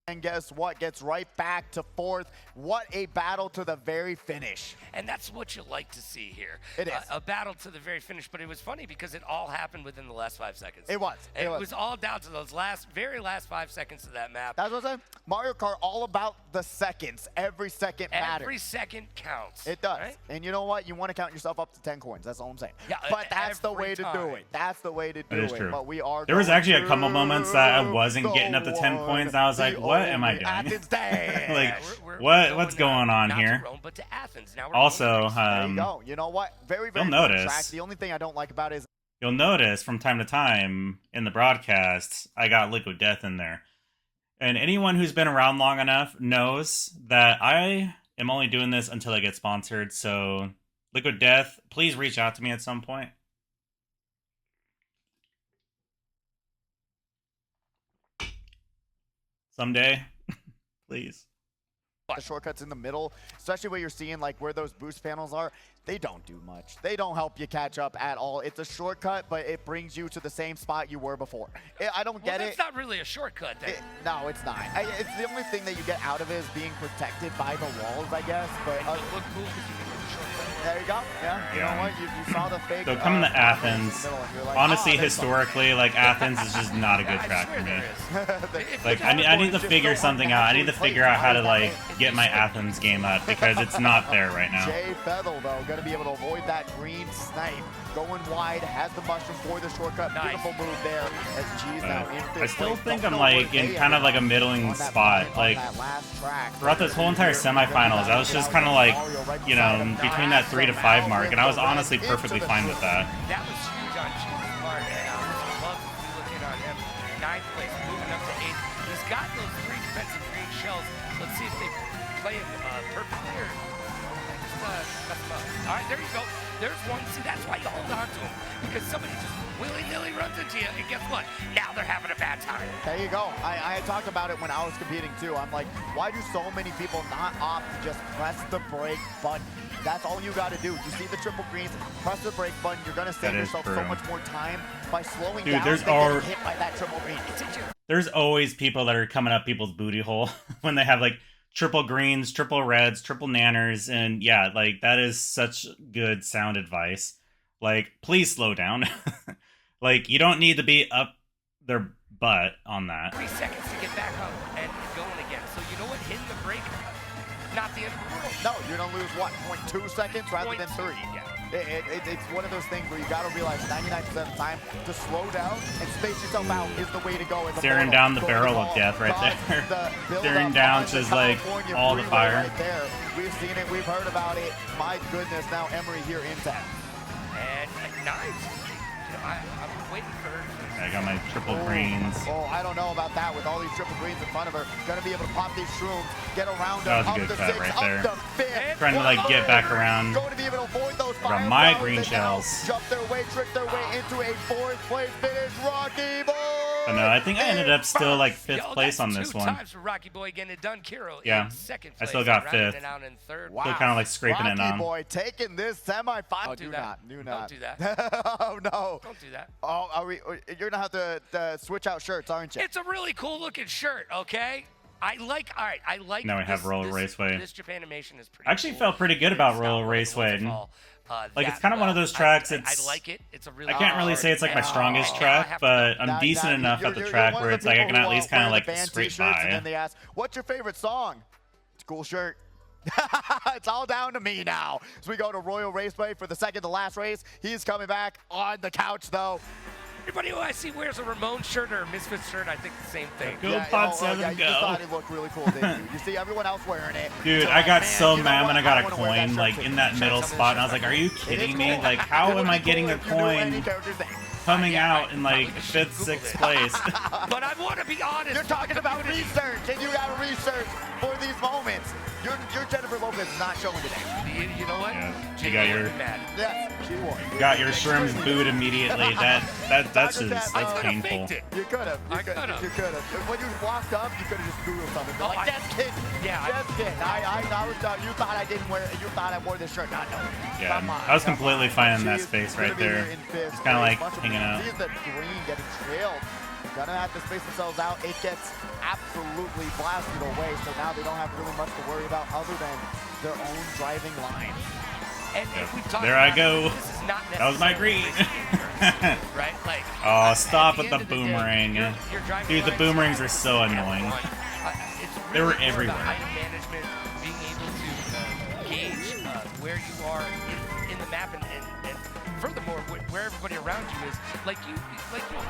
Speaker 2: And guess what? Gets right back to fourth. What a battle to the very finish.
Speaker 3: And that's what you like to see here.
Speaker 2: It is.
Speaker 3: A battle to the very finish, but it was funny because it all happened within the last 5 seconds.
Speaker 2: It was.
Speaker 3: It was all down to those very last 5 seconds of that map.
Speaker 2: That's what I'm saying. Mario Kart, all about the seconds. Every second matters.
Speaker 3: Every second counts.
Speaker 2: It does.
Speaker 3: Right?
Speaker 2: And you know what? You want to count yourself up to 10 coins. That's all I'm saying.
Speaker 3: Yeah,
Speaker 2: but that's the
Speaker 3: every
Speaker 2: way to do
Speaker 3: time.
Speaker 2: it. That's the way to do
Speaker 1: That is
Speaker 2: it.
Speaker 1: true.
Speaker 2: But we are
Speaker 1: There was
Speaker 2: going
Speaker 1: actually a couple moments that I wasn't
Speaker 2: the
Speaker 1: getting up to 10
Speaker 2: one,
Speaker 1: points, and I was like,
Speaker 2: the
Speaker 1: what am I
Speaker 2: only
Speaker 1: doing?
Speaker 2: Athens Day.
Speaker 1: Like,
Speaker 3: We're
Speaker 1: what's going on
Speaker 3: not
Speaker 1: here?
Speaker 3: to Rome, but to Athens. Now we're
Speaker 1: Also,
Speaker 2: there you go. You know what? Very, very
Speaker 1: you'll
Speaker 2: good
Speaker 1: notice.
Speaker 2: track. The only thing I don't like about it is
Speaker 1: You'll notice from time to time in the broadcasts, I got Liquid Death in there. And anyone who's been around long enough knows that I am only doing this until I get sponsored. So, Liquid Death, please reach out to me at some point. Someday. Please.
Speaker 2: the shortcuts in the middle, especially what you're seeing, like where those boost panels are, they don't do much. They don't help you catch up at all. It's a shortcut, but it brings you to the same spot you were before. I don't get it.
Speaker 3: It's not really a shortcut then.
Speaker 2: No, it's not. It's the only thing that you get out of it is being protected by the walls, I guess. But
Speaker 3: It look cool because you can do the shortcut.
Speaker 2: there you go. Yeah, you know what? You saw the fake.
Speaker 1: So coming to Athens,
Speaker 2: like,
Speaker 1: honestly,
Speaker 2: oh,
Speaker 1: historically, like Athens is just not a good
Speaker 3: I
Speaker 1: track
Speaker 3: swear
Speaker 1: for me.
Speaker 3: there is.
Speaker 1: Like I need to figure something out. I need to figure out how to like get my Athens game up because it's not there right now.
Speaker 2: Jay Fethel, though, going to be able to avoid that green snipe. Going wide, has the mushroom for the shortcut.
Speaker 3: Nice.
Speaker 2: Beautiful move there as G's now in fifth
Speaker 1: I still
Speaker 2: place.
Speaker 1: think
Speaker 2: Don't
Speaker 1: I'm
Speaker 2: know where
Speaker 1: like in
Speaker 2: they
Speaker 1: kind of like a
Speaker 2: ended
Speaker 1: middling
Speaker 2: on that
Speaker 1: spot.
Speaker 2: point on
Speaker 1: Like
Speaker 2: that last track.
Speaker 1: throughout this whole entire semifinals, I was just kind of like, you know, between that 3 to 5 mark, and I was honestly perfectly fine with that.
Speaker 3: That was huge on G's part, and love to be looking on him. 9th place, moving up to 8th. He's got those 3 defensive green shells. Let's see if they play him perfectly or just mess him up. All right, there you go. There's one. See, that's why you hold on to him, because somebody just willy-nilly runs into you, and guess what? Now they're having a bad time.
Speaker 2: There you go. I talked about it when I was competing too. I'm like, why do so many people not opt to just press the brake button? That's all you got to do. You see the triple greens, press the brake button. You're going to save yourself so much more time by slowing down and getting hit by that triple green.
Speaker 1: There's always people that are coming up people's booty hole when they have like triple greens, triple reds, triple nanners, and yeah, like that is such good sound advice. Like, please slow down. Like, you don't need to be up their butt on that.
Speaker 3: 3 seconds to get back up and going again. So you know what? Hitting the brake, not the end of the world.
Speaker 2: No, you're going to lose, what, 0.2 seconds rather than 3?
Speaker 3: Yeah.
Speaker 2: It's one of those things where you got to realize 99% of the time to slow down and space yourself out is the way to go.
Speaker 1: Staring down the barrel of death right there. Staring down to like all the fire.
Speaker 2: Right there. We've seen it. We've heard about it. My goodness, now Emery here in town.
Speaker 3: And nice. You know, I'm waiting for her.
Speaker 1: I got my triple greens.
Speaker 2: Oh, I don't know about that. With all these triple greens in front of her, gonna be able to pop these shrooms, get around
Speaker 1: That was
Speaker 2: them,
Speaker 1: a
Speaker 2: up
Speaker 1: good
Speaker 2: to
Speaker 1: cut
Speaker 2: 6,
Speaker 1: right
Speaker 2: up
Speaker 1: there.
Speaker 2: to 5th.
Speaker 1: Trying to like get back around.
Speaker 2: Going to be able to avoid those fire
Speaker 1: Got my
Speaker 2: throws
Speaker 1: green
Speaker 2: and now
Speaker 1: shells.
Speaker 2: jump their way, trick their way into a 4th place finish. Rocky Boy!
Speaker 1: But no, I think I ended up still like 5th place on this one.
Speaker 3: 2 times for Rocky Boy getting it done. Kiro
Speaker 1: Yeah.
Speaker 3: in 2nd place.
Speaker 1: I still got
Speaker 3: rounding
Speaker 1: 5th.
Speaker 3: it out in 3rd.
Speaker 2: Wow.
Speaker 1: Still kind of like scraping it
Speaker 2: Rocky
Speaker 1: on.
Speaker 2: Boy taking this semifinal.
Speaker 3: Don't do that.
Speaker 2: Do
Speaker 3: Don't
Speaker 2: not.
Speaker 3: do that.
Speaker 2: Oh, no.
Speaker 3: Don't do that.
Speaker 2: Oh, you're going to have to switch out shirts, aren't you?
Speaker 3: It's a really cool looking shirt, okay? I like
Speaker 1: Now we have Royal Raceway.
Speaker 3: This Japanimation is pretty
Speaker 1: I actually
Speaker 3: cool.
Speaker 1: felt pretty good about
Speaker 3: It's
Speaker 1: Royal
Speaker 3: not one of the
Speaker 1: Raceway.
Speaker 3: ones that fall,
Speaker 1: Like,
Speaker 3: that
Speaker 1: it's kind of one of
Speaker 3: well.
Speaker 1: those tracks,
Speaker 3: I
Speaker 1: it's-
Speaker 3: like it. It's a really
Speaker 1: I can't really say it's like my strongest track, but I'm decent enough at the track where it's like I can at least kind of like scrape by.
Speaker 2: And then they ask, what's your favorite song? It's a cool shirt. It's all down to me now. As we go to Royal Raceway for the second to last race. He's coming back on the couch, though.
Speaker 3: Everybody who I see wears a Ramon shirt or a Misfits shirt, I think the same thing.
Speaker 1: Go Pod 7,
Speaker 2: yeah, you
Speaker 1: go.
Speaker 2: just thought it looked really cool, didn't you? You see everyone else wearing it.
Speaker 1: Dude,
Speaker 2: You're
Speaker 1: I
Speaker 2: like,
Speaker 1: got
Speaker 2: man,
Speaker 1: so
Speaker 2: you know
Speaker 1: mad
Speaker 2: what?
Speaker 1: when I got a
Speaker 2: wanna wear that
Speaker 1: coin,
Speaker 2: shirt
Speaker 1: like
Speaker 2: too.
Speaker 1: in that middle spot, and I was like, are you kidding me? Like, how am I getting a coin coming out in like 5th, 6th place?
Speaker 3: But I want to be honest.
Speaker 2: You're talking about research, and you got to research for these moments. your Jennifer Lopez is not showing today.
Speaker 3: You know what?
Speaker 1: Yeah.
Speaker 3: She
Speaker 1: You got
Speaker 3: won't
Speaker 1: your
Speaker 3: be mad.
Speaker 2: Yes, she won.
Speaker 1: got your shrooms booed immediately. That's painful.
Speaker 3: Faked it.
Speaker 2: You could have.
Speaker 3: I could have.
Speaker 2: You could have. When you walked up, you could have just Googled something. Like, just kidding.
Speaker 3: Yeah.
Speaker 2: Just kidding. I was. You thought I didn't wear. You thought I wore this shirt. Not no.
Speaker 1: Yeah,
Speaker 2: Come on,
Speaker 1: I was
Speaker 2: come
Speaker 1: completely
Speaker 2: on.
Speaker 1: fine in
Speaker 2: She
Speaker 1: that
Speaker 2: is
Speaker 1: space
Speaker 2: gonna
Speaker 1: right
Speaker 2: be here
Speaker 1: there.
Speaker 2: in fifth.
Speaker 1: Just kind of like
Speaker 2: Bunch of
Speaker 1: hanging out.
Speaker 2: sees the green getting trailed. Gonna have to space themselves out. It gets absolutely blasted away. So now they don't have really much to worry about other than their own driving line.
Speaker 3: And if we talk
Speaker 1: There I
Speaker 3: about
Speaker 1: go.
Speaker 3: it, this is not
Speaker 1: That was my green.
Speaker 3: necessarily right? Like,
Speaker 1: Oh,
Speaker 3: at
Speaker 1: stop
Speaker 3: the
Speaker 1: with
Speaker 3: end
Speaker 1: the
Speaker 3: of day,
Speaker 1: boomerang.
Speaker 3: your driving
Speaker 1: Dude, the
Speaker 3: line's
Speaker 1: boomerangs
Speaker 3: not
Speaker 1: are so
Speaker 3: everyone.
Speaker 1: annoying.
Speaker 3: It's
Speaker 1: They were
Speaker 3: really more
Speaker 1: everywhere.
Speaker 3: about item management, being able to gauge where you are in the map, and furthermore, where everybody around you is. Like you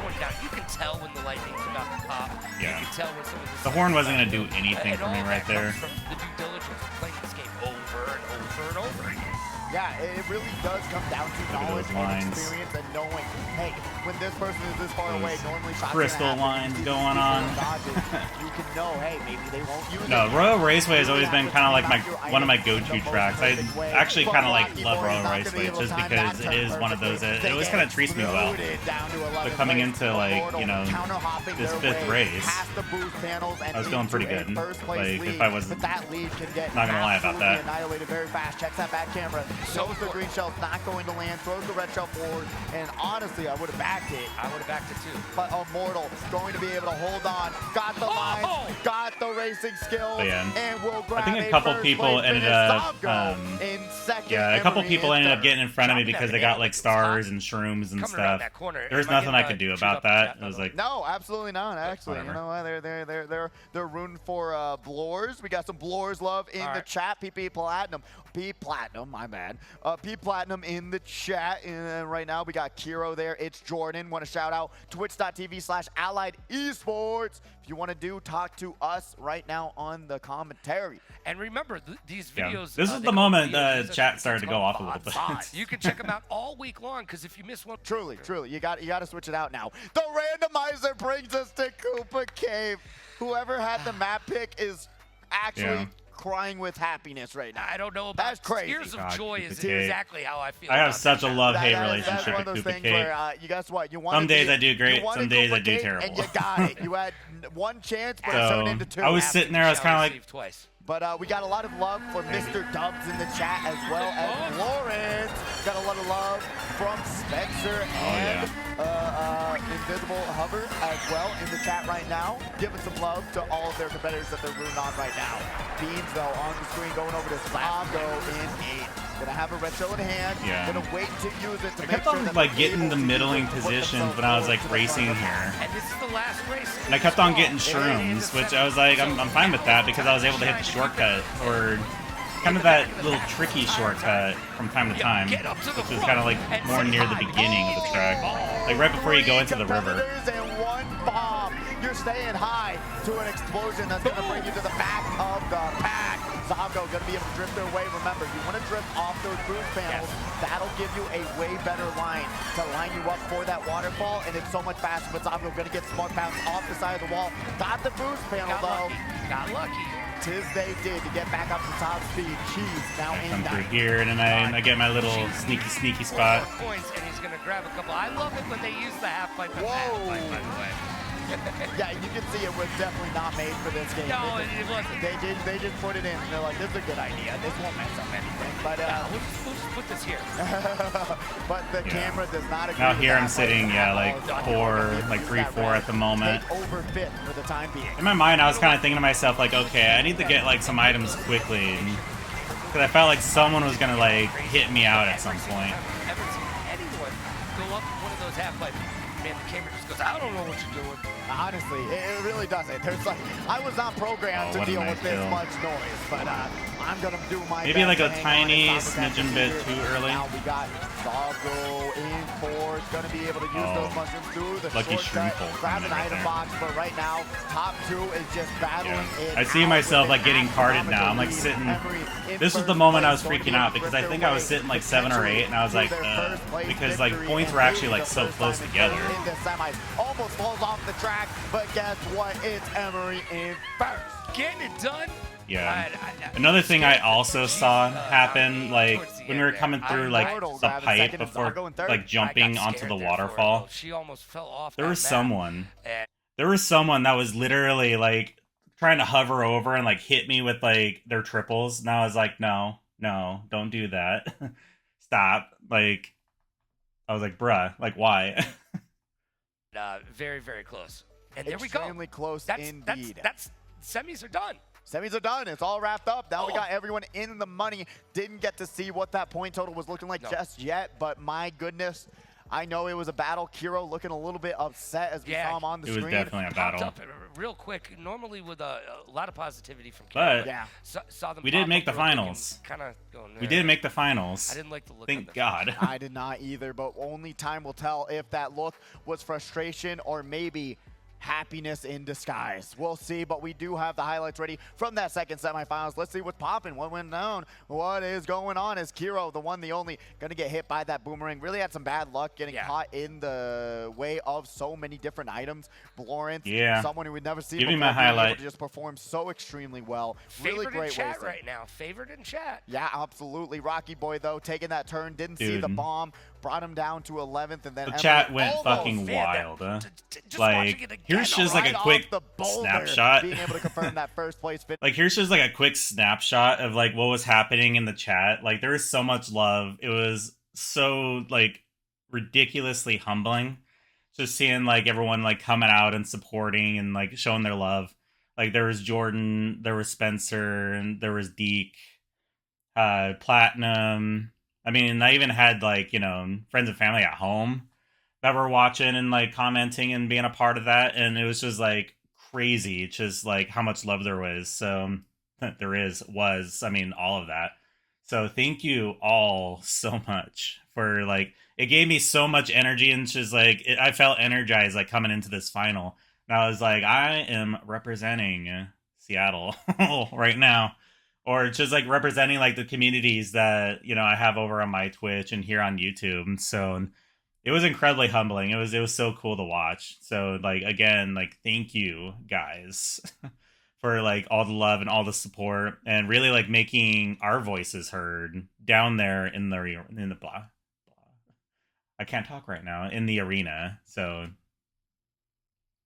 Speaker 3: pointed out, you can tell when the lightning's about to pop.
Speaker 1: Yeah.
Speaker 3: You can tell when some of
Speaker 1: The horn wasn't gonna do anything for me
Speaker 3: all
Speaker 1: right
Speaker 3: that
Speaker 1: there.
Speaker 3: comes from the due diligence of playing this game over and over and over again.
Speaker 2: Yeah, it really does come down to
Speaker 1: at
Speaker 2: knowledge
Speaker 1: those
Speaker 2: and
Speaker 1: lines.
Speaker 2: experience and knowing, hey, when this person is this far away, normally shots
Speaker 1: crystal
Speaker 2: gonna happen.
Speaker 1: lines
Speaker 2: You see
Speaker 1: going
Speaker 2: these
Speaker 1: on.
Speaker 2: dodges, you can know, hey, maybe they won't use
Speaker 1: No,
Speaker 2: it.
Speaker 1: Royal Raceway has always been kind of like one of my
Speaker 2: Items in
Speaker 1: go-to
Speaker 2: the most
Speaker 1: tracks. I
Speaker 2: perfect way.
Speaker 1: actually
Speaker 2: But
Speaker 1: kind of like
Speaker 2: Rocky
Speaker 1: love
Speaker 2: Boy is
Speaker 1: Royal
Speaker 2: not gonna be
Speaker 1: Raceway
Speaker 2: able to
Speaker 1: just
Speaker 2: time
Speaker 1: because
Speaker 2: that
Speaker 1: it
Speaker 2: turn
Speaker 1: is one of those that
Speaker 2: perfectly.
Speaker 1: it always
Speaker 2: They
Speaker 1: kind of
Speaker 2: get
Speaker 1: treats me well.
Speaker 2: loaded down to 11th
Speaker 1: But coming
Speaker 2: place.
Speaker 1: into like,
Speaker 2: Immortal
Speaker 1: you know,
Speaker 2: counter-hopping
Speaker 1: this
Speaker 2: their
Speaker 1: fifth
Speaker 2: way
Speaker 1: race,
Speaker 2: past the boost panels and
Speaker 1: I was feeling pretty
Speaker 2: into a
Speaker 1: good.
Speaker 2: first-place
Speaker 1: Like, if
Speaker 2: lead.
Speaker 1: I was
Speaker 2: But that lead can get
Speaker 1: not gonna lie about
Speaker 2: absolutely
Speaker 1: that.
Speaker 2: annihilated very fast. Checks that back camera. Shows the green shell not going to land. Throws the red shell forward. And honestly, I would have backed it.
Speaker 3: I would have backed it too.
Speaker 2: But Immortal going to be able to hold on. Got the line. Got the racing skills.
Speaker 1: But yeah,
Speaker 2: and will grab
Speaker 1: I think a couple
Speaker 2: first
Speaker 1: people
Speaker 2: place
Speaker 1: ended
Speaker 2: finish.
Speaker 1: up,
Speaker 2: Savgo in second.
Speaker 1: yeah, a couple
Speaker 2: Emery
Speaker 1: people
Speaker 2: in
Speaker 1: ended up
Speaker 2: third.
Speaker 1: getting in front of me
Speaker 3: Dropping
Speaker 1: because
Speaker 3: that
Speaker 1: they got
Speaker 3: banana
Speaker 1: like
Speaker 3: like it's
Speaker 1: stars
Speaker 3: hot.
Speaker 1: and shrooms and
Speaker 3: Coming around
Speaker 1: stuff.
Speaker 3: that corner.
Speaker 1: There was
Speaker 3: Am I
Speaker 1: nothing I
Speaker 3: getting,
Speaker 1: could do
Speaker 3: chewed
Speaker 1: about
Speaker 3: up in
Speaker 1: that.
Speaker 3: chat,
Speaker 1: It
Speaker 3: by
Speaker 1: was
Speaker 3: the way?
Speaker 1: like,
Speaker 2: No, absolutely not. Actually, you
Speaker 1: whatever.
Speaker 2: know what? They're rooting for Blores. We got some Blores love in the chat. PP Platinum, P Platinum. My bad. P Platinum in the chat. And right now we got Kiro there. It's Jordan. Want to shout out Twitch.tv/Allied Esports. If you want to talk to us right now on the commentary.
Speaker 3: And remember, these
Speaker 1: yeah.
Speaker 3: videos.
Speaker 1: This is
Speaker 3: they
Speaker 1: the
Speaker 3: go
Speaker 1: moment
Speaker 3: videos,
Speaker 1: the chat started to go off a little bit.
Speaker 3: You can check them out all week long because if you miss one,
Speaker 2: Truly, you got to switch it out now. The randomizer brings us to Koopa Cave. Whoever had the map pick is actually crying with happiness right now.
Speaker 3: I don't know about
Speaker 2: That's crazy.
Speaker 3: Tears of
Speaker 1: God,
Speaker 3: Joy
Speaker 1: Koopa
Speaker 3: is
Speaker 1: Cave.
Speaker 3: exactly how I feel.
Speaker 1: I have
Speaker 3: about
Speaker 1: such a
Speaker 3: that.
Speaker 1: love-hate
Speaker 2: That's
Speaker 1: relationship
Speaker 2: one of
Speaker 1: with
Speaker 2: those
Speaker 1: Koopa
Speaker 2: things
Speaker 1: Cave.
Speaker 2: where you guess what? You wanted
Speaker 1: Some days
Speaker 2: to,
Speaker 1: I do great,
Speaker 2: you wanted
Speaker 1: some days I
Speaker 2: Koopa
Speaker 1: do
Speaker 2: Cave,
Speaker 1: terrible.
Speaker 2: And you got it. You had one chance, but it
Speaker 1: So,
Speaker 2: turned into two.
Speaker 1: I was sitting there, I was kind of like,
Speaker 3: Received twice.
Speaker 2: But we got a lot of love for Mr. Dubs in the chat as well as Lawrence. Got a lot of love from Spencer and Invisible Hover as well in the chat right now. Giving some love to all of their competitors that they're rooting on right now. Beans, though, on the screen going over to Savgo in 8. Gonna have a red shell in hand.
Speaker 1: Yeah.
Speaker 2: Gonna wait to use it to
Speaker 1: I
Speaker 2: make
Speaker 1: kept
Speaker 2: sure
Speaker 1: on
Speaker 2: that
Speaker 1: like
Speaker 2: they're
Speaker 1: getting
Speaker 2: able
Speaker 1: the
Speaker 2: to use
Speaker 1: middling
Speaker 2: it to put
Speaker 1: positions
Speaker 2: themselves
Speaker 1: when I was
Speaker 2: forward
Speaker 1: like
Speaker 2: to the
Speaker 1: racing
Speaker 2: front.
Speaker 1: here.
Speaker 3: And this is the last race.
Speaker 1: And I kept on getting shrooms, which I was like, I'm fine with that because I was able to hit the shortcut, or kind of that little tricky shortcut from time to time,
Speaker 3: Get up to the
Speaker 1: which was
Speaker 3: front
Speaker 1: kind of like
Speaker 3: and
Speaker 1: more
Speaker 3: say
Speaker 1: near the
Speaker 3: hi.
Speaker 1: beginning of the track, like right before you go into the river.
Speaker 2: Competitors and one bomb. You're staying high to an explosion that's going to bring you to the back of the pack. Zavgo going to be able to drift their way. Remember, you want to drift off those boost panels. That'll give you a way better line to line you up for that waterfall, and it's so much faster. But Zavgo going to get smart bounce off the side of the wall. Got the boost panel, though.
Speaker 3: Got lucky.
Speaker 2: Tis they did to get back up to top speed. Cheese now in
Speaker 1: Come through
Speaker 2: ninth.
Speaker 1: here, and then I get my little sneaky spot.
Speaker 3: 4 points, and he's gonna grab a couple. I love it when they use the half pipe. And
Speaker 2: Whoa.
Speaker 3: half pipe, by the way.
Speaker 2: Yeah, you can see it was definitely not made for this game.
Speaker 3: No, it wasn't.
Speaker 2: They just put it in, and they're like, this is a good idea. This won't mess up anything. But
Speaker 3: We'll just put this here.
Speaker 2: but the camera does not agree.
Speaker 1: Now
Speaker 2: with
Speaker 1: here
Speaker 2: that
Speaker 1: I'm sitting,
Speaker 2: way.
Speaker 1: like 3-4 at the moment.
Speaker 2: Take over fifth for the time being.
Speaker 1: In my mind, I was kind of thinking to myself, like, okay, I need to get like some items quickly, because I felt like someone was gonna like hit me out at some point.
Speaker 3: Ever seen anyone go up one of those half pipes? Man, the camera just goes, I don't know what you're doing.
Speaker 2: Honestly, it really doesn't. There's like, I was not programmed to
Speaker 1: what a
Speaker 2: deal
Speaker 1: nice
Speaker 2: with this
Speaker 1: kill.
Speaker 2: much noise, but I'm gonna do my
Speaker 1: Maybe
Speaker 2: best
Speaker 1: like
Speaker 2: to
Speaker 1: a
Speaker 2: hang on
Speaker 1: tiny
Speaker 2: and stop
Speaker 1: smidgen
Speaker 2: that
Speaker 1: bit
Speaker 2: here.
Speaker 1: too early.
Speaker 2: Now we got Doggo in fourth, gonna be able to use those mushrooms through the
Speaker 1: lucky shroom
Speaker 2: shortcut,
Speaker 1: pull
Speaker 2: grab an
Speaker 1: right
Speaker 2: item
Speaker 1: there.
Speaker 2: box, but right now, top two is just battling it
Speaker 1: I see
Speaker 2: out
Speaker 1: myself
Speaker 2: with
Speaker 1: like getting
Speaker 2: an
Speaker 1: carded now. I'm like
Speaker 2: astronomical
Speaker 1: sitting.
Speaker 2: lead. Emery in
Speaker 1: This was the
Speaker 2: first
Speaker 1: moment I was
Speaker 2: place, going to
Speaker 1: freaking
Speaker 2: be able
Speaker 1: out
Speaker 2: to
Speaker 1: because
Speaker 2: grip
Speaker 1: I
Speaker 2: their
Speaker 1: think I was
Speaker 2: way
Speaker 1: sitting like 7 or 8, and I was
Speaker 2: to
Speaker 1: like,
Speaker 2: their first place
Speaker 1: because like
Speaker 2: victory,
Speaker 1: points
Speaker 2: and
Speaker 1: were actually
Speaker 2: maybe
Speaker 1: like
Speaker 2: the
Speaker 1: so
Speaker 2: first
Speaker 1: close
Speaker 2: time
Speaker 1: together.
Speaker 2: in the semis. Almost falls off the track, but guess what? It's Emery in first.
Speaker 3: Getting it done
Speaker 1: Yeah. Another thing I also saw happen, like when we were coming through like the pipe before like jumping onto the waterfall,
Speaker 3: she almost fell off.
Speaker 1: there was someone that was literally like trying to hover over and like hit me with like their triples. And I was like, no, don't do that. Stop. Like, I was like, bruh, like why?
Speaker 3: Very, very close. And there we go.
Speaker 2: Extremely close indeed.
Speaker 3: That's semis are done.
Speaker 2: Semis are done. It's all wrapped up. Now we got everyone in the money. Didn't get to see what that point total was looking like just yet, but my goodness, I know it was a battle. Kiro looking a little bit upset as we saw him on the screen.
Speaker 1: It was definitely a battle.
Speaker 3: Up real quick, normally with a lot of positivity from Kiro.
Speaker 1: But
Speaker 3: saw them
Speaker 1: we did make the finals. We did make the finals.
Speaker 3: I didn't like the look.
Speaker 1: Thank God.
Speaker 2: I did not either, but only time will tell if that look was frustration or maybe happiness in disguise. We'll see, but we do have the highlights ready from that second semifinals. Let's see what's popping, what went down, what is going on. Is Kiro, the one, the only, gonna get hit by that boomerang? Really had some bad luck getting caught in the way of so many different items. Lawrence, someone who we'd never seen before,
Speaker 1: my highlight.
Speaker 2: just performed so extremely well.
Speaker 3: Favored
Speaker 2: really great
Speaker 3: in chat
Speaker 2: racing
Speaker 3: right now. Favored in chat.
Speaker 2: Yeah, absolutely. Rocky Boy, though, taking that turn, didn't see the bomb, brought him down to 11th, and then
Speaker 1: the chat went fucking wild. Like, here's just like a quick snapshot.
Speaker 2: Being able to confirm that first place fit.
Speaker 1: Like, here's just like a quick snapshot of like what was happening in the chat. Like, there was so much love. It was so like ridiculously humbling just seeing like everyone like coming out and supporting and like showing their love. Like, there was Jordan, there was Spencer, and there was Deke, Platinum. I mean, I even had like, you know, friends and family at home that were watching and like commenting and being a part of that. And it was just like crazy, just like how much love there was. So I mean, all of that. So thank you all so much for like, it gave me so much energy and just like, I felt energized like coming into this final. And I was like, I am representing Seattle right now. Or just like representing like the communities that, you know, I have over on my Twitch and here on YouTube. So it was incredibly humbling. It was so cool to watch. So like, again, like, thank you guys for like all the love and all the support and really like making our voices heard down there in the blah. I can't talk right now, in the arena. So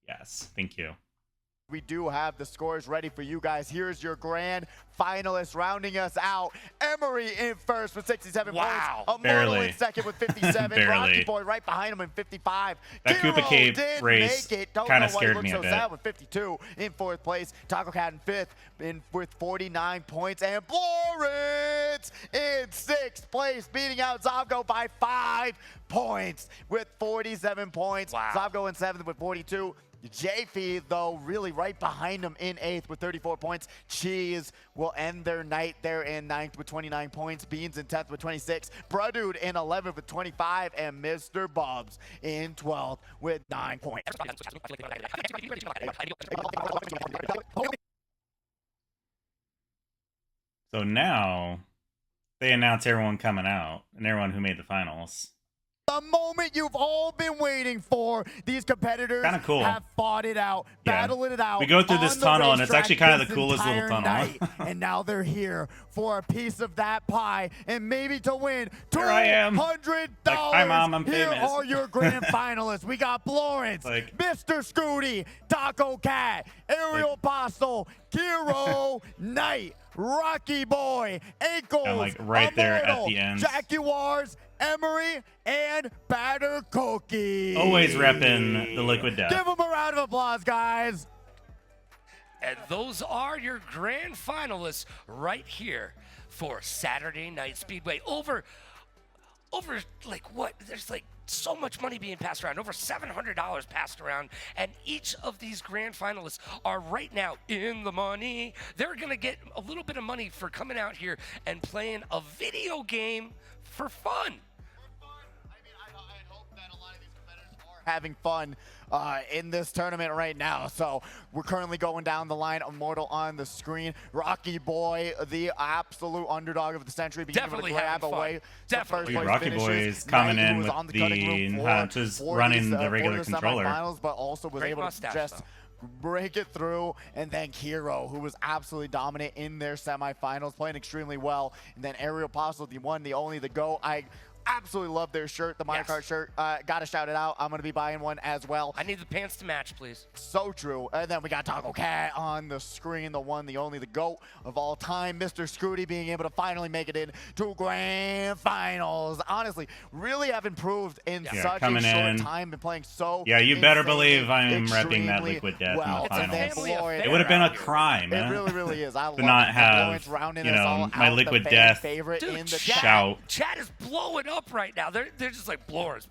Speaker 1: yes, thank you.
Speaker 2: We do have the scores ready for you guys. Here's your grand finalists rounding us out. Emery in first with 67 points. Immortal in second with 57. Rocky Boy right behind him in 55.
Speaker 1: That Koopa Cape race kind of scared me a bit.
Speaker 2: Sad with 52 in fourth place. Taco Cat in fifth with 49 points. And Florence in sixth place, beating out Zavgo by 5 points with 47 points. Zavgo in seventh with 42. JP, though, really right behind him in 8th with 34 points. Cheese will end their night there in 9th with 29 points. Beans in 10th with 26. Brudude in 11th with 25. And Mr. Bubs in 12th with 9 points.
Speaker 1: So now they announce everyone coming out and everyone who made the finals.
Speaker 2: The moment you've all been waiting for. These competitors have fought it out, battled it out.
Speaker 1: We go through this tunnel, and it's actually kind of the coolest little tunnel.
Speaker 2: And now they're here for a piece of that pie, and maybe to win
Speaker 1: $200.
Speaker 2: Like,
Speaker 1: hi, Mom, I'm
Speaker 2: Here
Speaker 1: famous.
Speaker 2: are your grand finalists. We got Florence, Mr. Scooty, Taco Cat, Ariel Postel, Kiro Knight, Rocky Boy, Ankles,
Speaker 1: and like right there at the end.
Speaker 2: Jaguars, Emery, and Batter Cookie.
Speaker 1: Always repping the Liquid Death.
Speaker 2: Give them a round of applause, guys.
Speaker 3: And those are your grand finalists right here for Saturday Night Speedway. Over like what? There's like so much money being passed around, over $700 passed around, and each of these grand finalists are right now in the money. They're gonna get a little bit of money for coming out here and playing a video game for fun.
Speaker 2: having fun in this tournament right now. So we're currently going down the line. Immortal on the screen. Rocky Boy, the absolute underdog of the century, being able to grab away the first place
Speaker 1: Rocky
Speaker 2: finishes.
Speaker 1: Boy is coming
Speaker 2: Knight,
Speaker 1: in
Speaker 2: who was
Speaker 1: with
Speaker 2: on the cutting room
Speaker 1: just
Speaker 2: for
Speaker 1: running
Speaker 2: these,
Speaker 1: the regular
Speaker 2: for
Speaker 1: controller.
Speaker 2: semifinals, but also was able to just break it through. And then Hero, who was absolutely dominant in their semifinals, playing extremely well. And then Aerial Apostle, the one, the only, the GOAT. I absolutely love their shirt, the Mario Kart shirt. Gotta shout it out. I'm gonna be buying one as well.
Speaker 3: I need the pants to match, please.
Speaker 2: So true. And then we got Taco Cat on the screen, the one, the only, the GOAT of all time, Mr. Scooty, being able to finally make it in to grand finals. Honestly, really have improved in such a short time, been playing so
Speaker 1: you better believe I'm repping that Liquid Death in the finals. It would have been a crime,
Speaker 2: It really is. I love
Speaker 1: to not have, my Liquid Death
Speaker 2: favorite
Speaker 3: Dude,
Speaker 2: in the
Speaker 1: shout.
Speaker 3: Chat is blowing up right now. They're just like Blorz.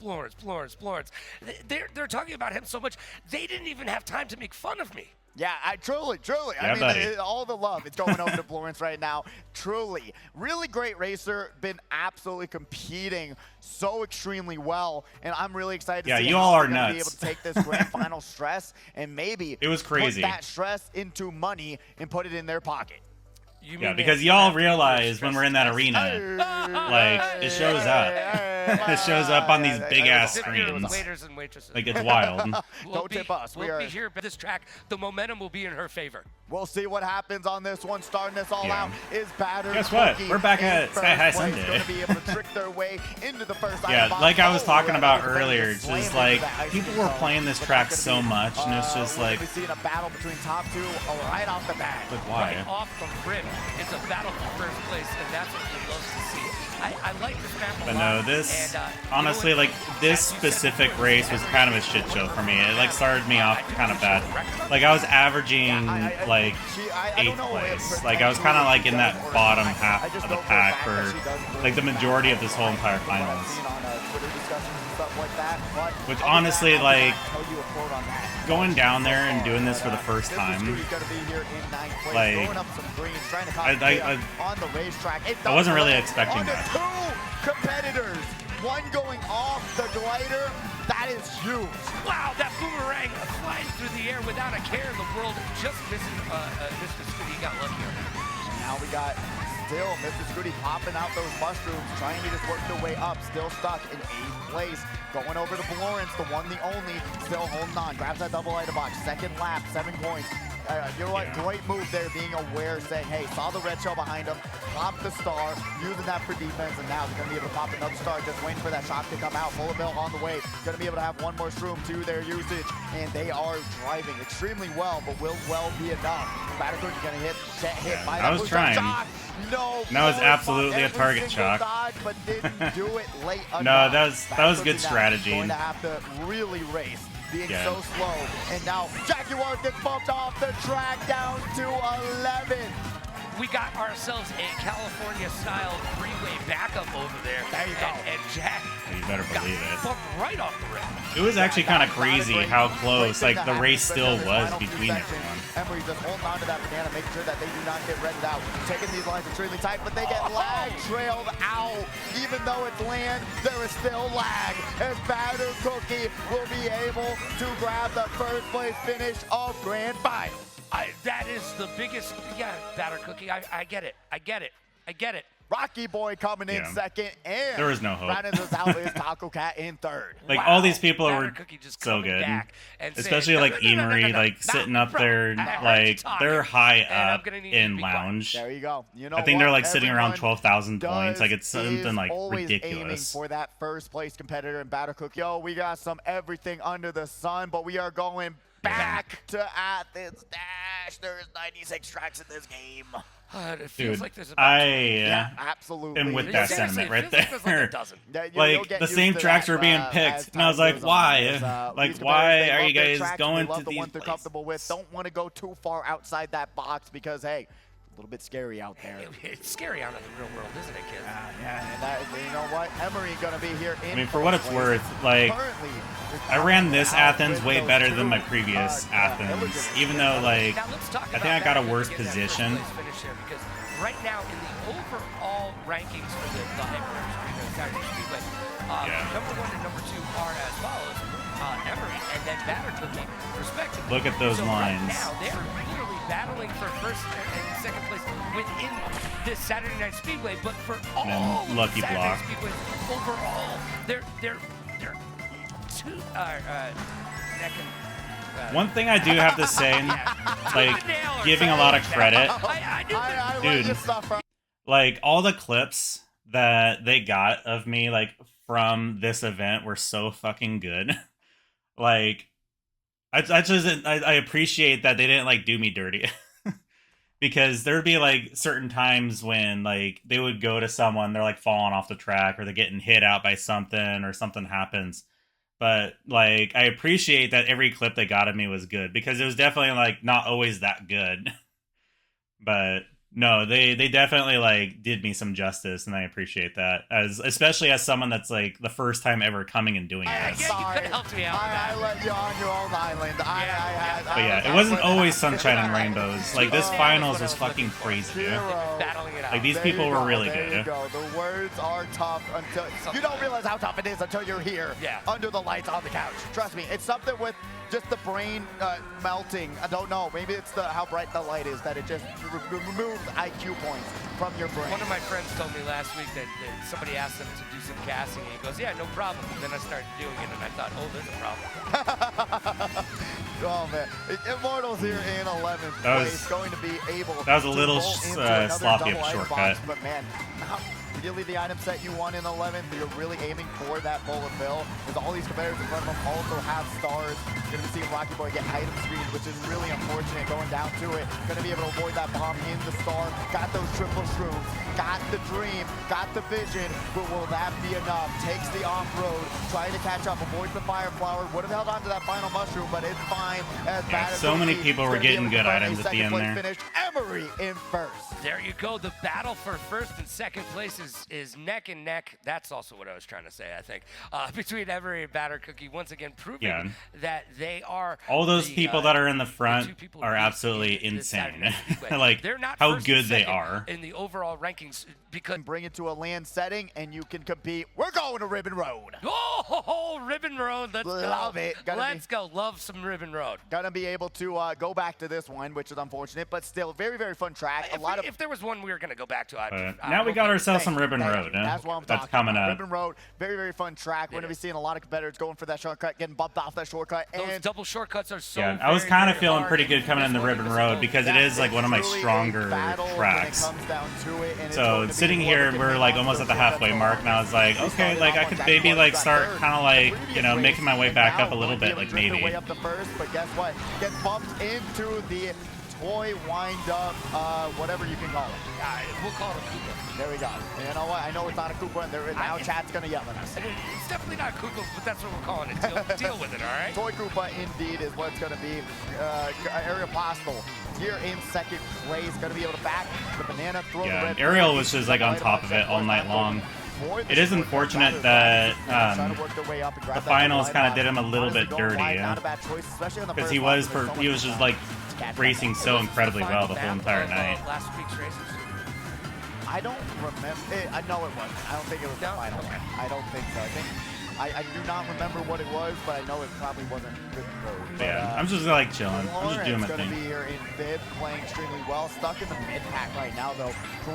Speaker 3: They're talking about him so much they didn't even have time to make fun of me.
Speaker 2: Yeah, truly.
Speaker 1: Yeah,
Speaker 2: I mean, all the love is going over to Florence right now. Truly, really great racer. Been absolutely competing so extremely well, and I'm really excited to see
Speaker 1: you
Speaker 2: how
Speaker 1: all are
Speaker 2: they're gonna
Speaker 1: nuts.
Speaker 2: be able to take this grand final stress and maybe
Speaker 1: it was crazy.
Speaker 2: put that stress into money and put it in their pocket.
Speaker 1: Because y'all realize when we're in that arena, like, it shows up. It shows up on these big-ass screens.
Speaker 3: Waiters and waitresses.
Speaker 1: Like, it's wild.
Speaker 2: Don't tip us.
Speaker 3: We'll be here, but this track, the momentum will be in her favor.
Speaker 2: We'll see what happens on this one. Starting this all out is Batter.
Speaker 1: Guess what? We're back at Sky High Sunday.
Speaker 2: Going to be able to trick their way into the first
Speaker 1: like I was talking about earlier, it's just like people were playing this track so much, and it's just like,
Speaker 2: we're seeing a battle between top two right off the bat.
Speaker 1: But why?
Speaker 3: Right off the rip, it's a battle for first place, and that's what we love to see. I like this map a lot.
Speaker 1: But no, this,
Speaker 3: and,
Speaker 1: honestly, like, this specific race was kind of a shit show for me. It, like, started me off kind of bad. Like, I was averaging, like, 8th place. Like, I was kind of, like, in that bottom half of the pack for, like, the majority of this whole entire finals. Which, honestly, like, going down there and doing this for the first time, like, I wasn't really expecting that.
Speaker 2: Two competitors, one going off the glider. That is huge.
Speaker 3: Wow, that boomerang flying through the air without a care in the world. Just missing Mr. Scooty. Got lucky on that.
Speaker 2: Now we got still Mr. Scooty popping out those mushrooms, trying to just work their way up. Still stuck in 8th place. Going over to Florence, the one, the only. Still holding on. Grabs that double item box. Second lap, 7 points. You know what? Great move there, being aware, saying, hey, saw the red shell behind him, popped the star, using that for defense, and now they're going to be able to pop another star, just waiting for that shot to come out. Bullet Bill on the way, going to be able to have one more shroom to their usage, and they are driving extremely well, but will well be enough. Battlecook is going to get hit by
Speaker 1: I
Speaker 2: that
Speaker 1: was trying.
Speaker 2: shot. No,
Speaker 1: that was absolutely a target shock.
Speaker 2: Dodge, but didn't do it late enough.
Speaker 1: No, that was good strategy.
Speaker 2: Going to have to really race. Being so slow, and now Jaguar gets bumped off the track down to 11.
Speaker 3: We got ourselves a California-style freeway backup over there.
Speaker 2: There you go.
Speaker 3: And Jack,
Speaker 1: you better believe it.
Speaker 3: Bumped right off the rim.
Speaker 1: It was actually kind of crazy how close, like, the race still was between everyone.
Speaker 2: Emery just holding on to that banana, making sure that they do not get rented out. Taking these lines extremely tight, but they get lag trailed out. Even though it's land, there is still lag. As Batter Cookie will be able to grab the first place finish of Grand Final.
Speaker 3: That is the biggest, Batter Cookie. I get it.
Speaker 2: Rocky Boy coming in second, and
Speaker 1: there was no hope.
Speaker 2: Rounding this out is Taco Cat in third.
Speaker 1: Like, all these people were
Speaker 3: just
Speaker 1: so good.
Speaker 3: saying,
Speaker 1: Especially, like, Emery, like, sitting up there, like, they're high up in lounge.
Speaker 2: There you go. You know
Speaker 1: I think
Speaker 2: what?
Speaker 1: they're, like, sitting around
Speaker 2: Everyone
Speaker 1: 12,000 points. Like, it's something, like,
Speaker 2: always
Speaker 1: ridiculous.
Speaker 2: Aiming for that first place competitor in Batter Cook. Yo, we got some everything under the sun, but we are going back to Athens Dash. There's 96 tracks in this game.
Speaker 3: It feels like there's
Speaker 2: absolutely.
Speaker 1: And with that sentiment right there.
Speaker 2: Like
Speaker 1: the same tracks were being picked, and I was like, why? Like, why are you guys going to these
Speaker 2: ones they're comfortable with? Don't want to go too far outside that box because, hey, a little bit scary out there.
Speaker 3: It's scary out in the real world, isn't it, kids?
Speaker 2: And you know what? Emery gonna be here in
Speaker 1: I mean, for what it's worth, like, I ran this Athens way better than my previous Athens, even though, like, I think I got a worse position.
Speaker 3: Because right now, in the overall rankings for the Hyper Speedway, number 1 and number 2 are as follows. Emery and then Batter Cookie, respectively.
Speaker 1: Look at those
Speaker 3: so
Speaker 1: lines.
Speaker 3: Right now, they're literally battling for first and second place within this Saturday Night Speedway, but for all of
Speaker 1: lucky
Speaker 3: the Saturday
Speaker 1: block.
Speaker 3: Night Speedways overall, they're two neck and
Speaker 1: One thing I do have to say, like, giving a lot of credit, dude, like, all the clips that they got of me, like, from this event were so fucking good. Like, I appreciate that they didn't, like, do me dirty. Because there'd be, like, certain times when, like, they would go to someone, they're, like, falling off the track, or they're getting hit out by something, or something happens. But, like, I appreciate that every clip they got of me was good, because it was definitely, like, not always that good. But, no, they definitely, like, did me some justice, and I appreciate that. Especially as someone that's, like, the first time ever coming and doing this.
Speaker 3: Yeah, you could have helped me out.
Speaker 2: I let you on your own island.
Speaker 1: But yeah, it wasn't always sunshine and rainbows. Like, this finals was fucking crazy, dude.
Speaker 3: Battling it out.
Speaker 1: Like, these people were really good.
Speaker 2: There you go. The words are tough until you don't realize how tough it is until you're here under the lights on the couch. Trust me, it's something with just the brain melting. I don't know. Maybe it's how bright the light is that it just removes IQ points from your brain.
Speaker 3: One of my friends told me last week that somebody asked him to do some casting, and he goes, "Yeah, no problem." And then I started doing it, and I thought, "Oh, there's a problem."
Speaker 2: Oh man, Immortals here in 11th place, going to be able.
Speaker 1: That was a little
Speaker 2: to
Speaker 1: sloppy of a shortcut.
Speaker 2: Box, but man, really the item set you want in 11th, you're really aiming for that bullet bill. Because all these competitors in front of them also have stars. You're going to be seeing Rocky Boy get item screened, which is really unfortunate going down to it. Going to be able to avoid that bomb in the star. Got those triple shrooms. Got the dream. Got the vision. But will that be enough? Takes the off-road. Trying to catch up. Avoids the fire flower. Would have held on to that final mushroom, but it's fine. As
Speaker 1: so many people were getting good items at the end there.
Speaker 2: Finish. Emery in first.
Speaker 3: There you go. The battle for first and second place is neck and neck. That's also what I was trying to say, I think. Between Emery and Batter Cookie, once again proving that they are
Speaker 1: all those people that are in the front are absolutely insane. Like,
Speaker 3: they're not
Speaker 1: how good they are
Speaker 3: in the overall rankings. Because
Speaker 2: bring it to a land setting and you can compete. We're going to Ribbon Road.
Speaker 3: Oh, Ribbon Road. Let's
Speaker 2: Love
Speaker 3: go.
Speaker 2: it.
Speaker 3: Let's go. Love some Ribbon Road.
Speaker 2: Gonna be able to go back to this one, which is unfortunate, but still very, very fun track.
Speaker 3: If there was one we were gonna go back to,
Speaker 1: now we got ourselves some Ribbon Road.
Speaker 2: That's what I'm
Speaker 1: That's
Speaker 2: talking
Speaker 1: coming
Speaker 2: about.
Speaker 1: up.
Speaker 2: Ribbon Road, very, very fun track. We're gonna be seeing a lot of competitors going for that shortcut, getting bumped off that shortcut.
Speaker 3: Those double shortcuts are so.
Speaker 1: I was kind of feeling pretty good coming in the Ribbon Road because it is like one of my stronger tracks. So sitting here, we're like almost at the halfway mark, and I was like, okay, like I could maybe like start kind of like, you know, making my way back up a little bit, like maybe.
Speaker 2: Way up the first, but guess what? Get bumped into the toy wind-up, whatever you can call it.
Speaker 3: We'll call it a Koopa.
Speaker 2: There we go. You know what? I know it's not a Koopa, and now chat's going to yell at us.
Speaker 3: It's definitely not a Koopa, but that's what we're calling it. Deal with it, all right?
Speaker 2: Toy Koopa, indeed, is what it's going to be. Ariel Postal here in second place. Going to be able to back the banana, throw the red.
Speaker 1: Ariel was just like on top of it all night long. It is unfortunate that the finals kind of did him a little bit dirty, because he was just like racing so incredibly well the whole entire night.
Speaker 3: Last week's races.
Speaker 2: I don't remember. I know it wasn't. I don't think it was the final.
Speaker 3: Okay.
Speaker 2: I don't think so. I do not remember what it was, but I know it probably wasn't Ribbon Road.
Speaker 1: Yeah, I'm just like chilling. I'm just doing my
Speaker 2: going to
Speaker 1: thing.
Speaker 2: be here in fifth, playing extremely well. Stuck in the mid pack right now, though.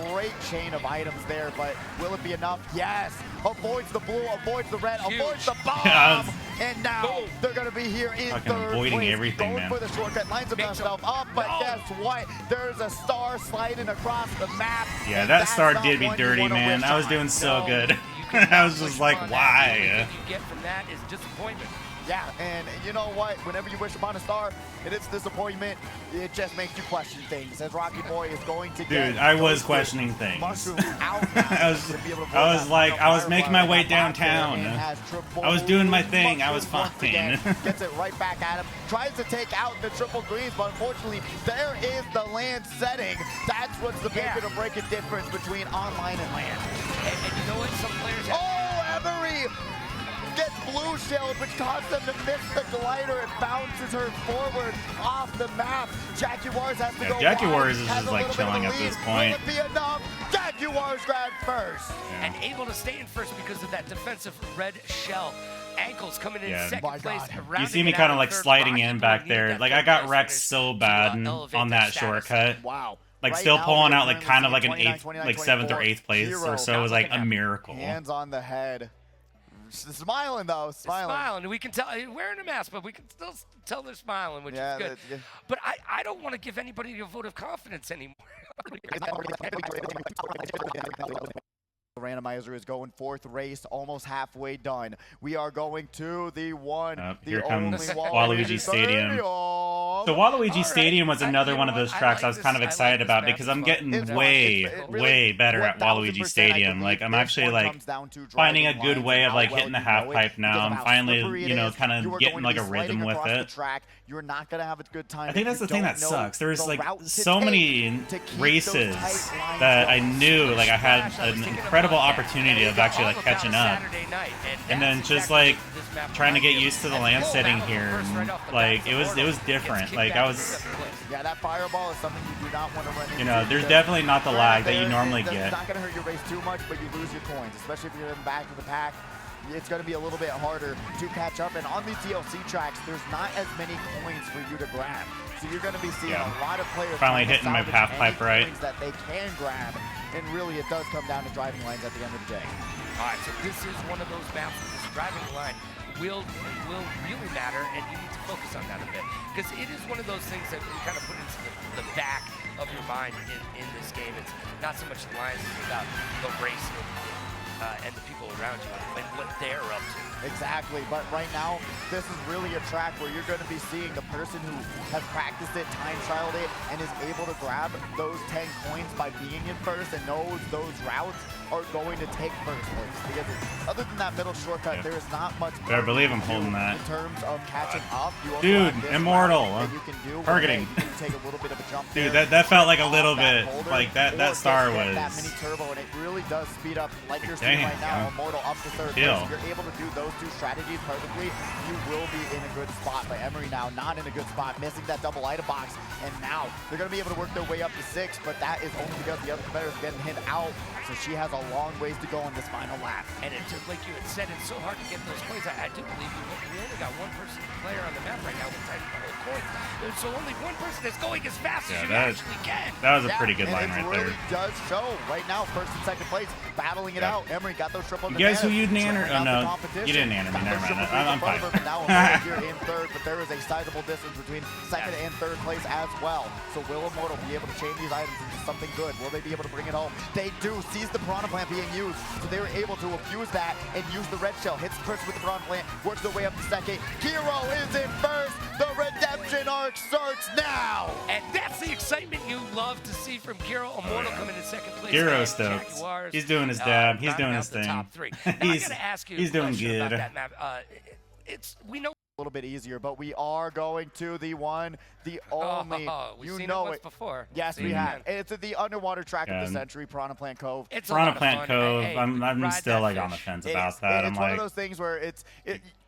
Speaker 2: Great chain of items there, but will it be enough? Yes. Avoids the blue, avoids the red, avoids the bomb. And now they're going to be here in third
Speaker 1: avoiding
Speaker 2: place.
Speaker 1: everything,
Speaker 2: going for the shortcut, lines himself up, but guess what? There's a star sliding across the map.
Speaker 1: Yeah, that star did me dirty, man. I was doing so good. I was just like, why?
Speaker 3: What you get from that is disappointment.
Speaker 2: Yeah, and you know what? Whenever you wish upon a star, it is disappointment. It just makes you question things. As Rocky Boy is going to get.
Speaker 1: Dude, I was questioning things. I was making my way downtown. I was doing my thing. I was fine.
Speaker 2: Gets it right back at him. Tries to take out the triple greens, but unfortunately, there is the land setting. That's what's the big to break a difference between online and land.
Speaker 3: And you know what? Some players have.
Speaker 2: Oh, Emery! Gets blue shelled, which caused them to miss the glider. It bounces her forward off the map. Jaguars has to go
Speaker 1: Jaguars is just like chilling at this point.
Speaker 2: Will it be enough? Jaguars grab first.
Speaker 3: And able to stay in first because of that defensive red shell. Ankles coming in
Speaker 1: Yeah.
Speaker 3: second place.
Speaker 1: You see me kind of like sliding in back there. Like I got wrecked so bad on that shortcut.
Speaker 2: Wow.
Speaker 1: Like
Speaker 2: Right
Speaker 1: still
Speaker 2: now,
Speaker 1: pulling
Speaker 2: we're
Speaker 1: out like
Speaker 2: currently
Speaker 1: kind of
Speaker 2: seeing
Speaker 1: like an
Speaker 2: 29,
Speaker 1: eighth,
Speaker 2: 29,
Speaker 1: like 7th or
Speaker 2: 24.
Speaker 1: 8th place
Speaker 2: Hero
Speaker 1: or so was like a
Speaker 3: happen.
Speaker 1: miracle.
Speaker 2: Hands on the head. Smiling though, smiling.
Speaker 3: We can tell wearing a mask, but we can still tell they're smiling, which is good.
Speaker 2: Yeah.
Speaker 3: But I don't want to give anybody a vote of confidence anymore.
Speaker 2: Randomizer is going 4th race, almost halfway done. We are going to the one,
Speaker 1: Here
Speaker 2: the
Speaker 1: comes
Speaker 2: only
Speaker 1: Waluigi Stadium. So Waluigi Stadium was another one of those tracks I was kind of excited about because I'm getting way better at Waluigi Stadium. Like I'm actually like finding a good way of like hitting the half pipe now. I'm finally, you know, kind of getting like a rhythm with it.
Speaker 2: You're not gonna have a good time.
Speaker 1: I think that's the thing that sucks. There's like so many races that I knew like I had an incredible opportunity of actually like catching up, and then just like trying to get used to the land setting here. And, like it was different. Like I was.
Speaker 2: Yeah, that fireball is something you do not want to run into.
Speaker 1: You know, there's definitely not the lag that you normally get.
Speaker 2: It's not going to hurt your race too much, but you lose your coins, especially if you're in the back of the pack. It's going to be a little bit harder to catch up. And on these DLC tracks, there's not as many coins for you to grab. So you're going to be seeing a lot of players
Speaker 1: finally hitting my half pipe right
Speaker 2: that they can grab. And really, it does come down to driving lines at the end of the day.
Speaker 3: All right, so this is one of those maps where this driving line will really matter, and you need to focus on that a bit. Because it is one of those things that you kind of put into the back of your mind in this game. It's not so much the lines, it's about the race and the people around you and what they're up to.
Speaker 2: Exactly, but right now, this is really a track where you're going to be seeing the person who has practiced it, time trialed it, and is able to grab those 10 coins by being in first and knows those routes are going to take first place. Because other than that middle shortcut, there is not much.
Speaker 1: Better believe I'm holding that.
Speaker 2: In terms of catching up, you also
Speaker 1: dude,
Speaker 2: have this
Speaker 1: immortal.
Speaker 2: you can do
Speaker 1: targeting.
Speaker 2: You can take a little bit of a jump
Speaker 1: dude,
Speaker 2: there,
Speaker 1: that felt like a little bit like that star was.
Speaker 2: That mini turbo, and it really does speed up, like you're seeing right now. Immortal up to 3rd place. If you're able to do those two strategies perfectly, you will be in a good spot. But Emery now not in a good spot, missing that double item box, and now they're going to be able to work their way up to 6th, but that is only because the other competitors getting hit out, so she has a long ways to go on this final lap.
Speaker 3: And it's like you had said, it's so hard to get those coins. I do believe we only got one player on the map right now with time to hold coins. So only one person is going as fast as you actually can.
Speaker 1: That was a pretty good line right there.
Speaker 2: It really does show right now, 1st and 2nd place, battling it out. Emery got those triple.
Speaker 1: You guys who you'd nanner? Oh no, you didn't nanner me. Never mind. I'm fine.
Speaker 2: Now here in 3rd, but there is a sizable distance between 2nd and 3rd place as well. So will Immortal be able to chain these items into something good? Will they be able to bring it home? They do. Sees the Piranha Plant being used, so they were able to abuse that and use the red shell. Hits the person with the Piranha Plant, works their way up to 2nd. Hero is in 1st. The redemption arc starts now.
Speaker 3: And that's the excitement you love to see from Kiro. Immortal coming in 2nd place.
Speaker 1: Kiro stoked. He's doing his dab. He's doing his thing.
Speaker 3: Top 3. Now, I gotta ask you
Speaker 1: he's doing good.
Speaker 3: about that map. We know
Speaker 2: a little bit easier, but we are going to the one, the only.
Speaker 3: We've seen it once before.
Speaker 2: Yes, we have. It's the underwater track of the century, Piranha Plant Cove.
Speaker 3: It's
Speaker 1: Piranha Plant Cove. Hey, I'm still like on the fence about that.
Speaker 2: It's one of those things where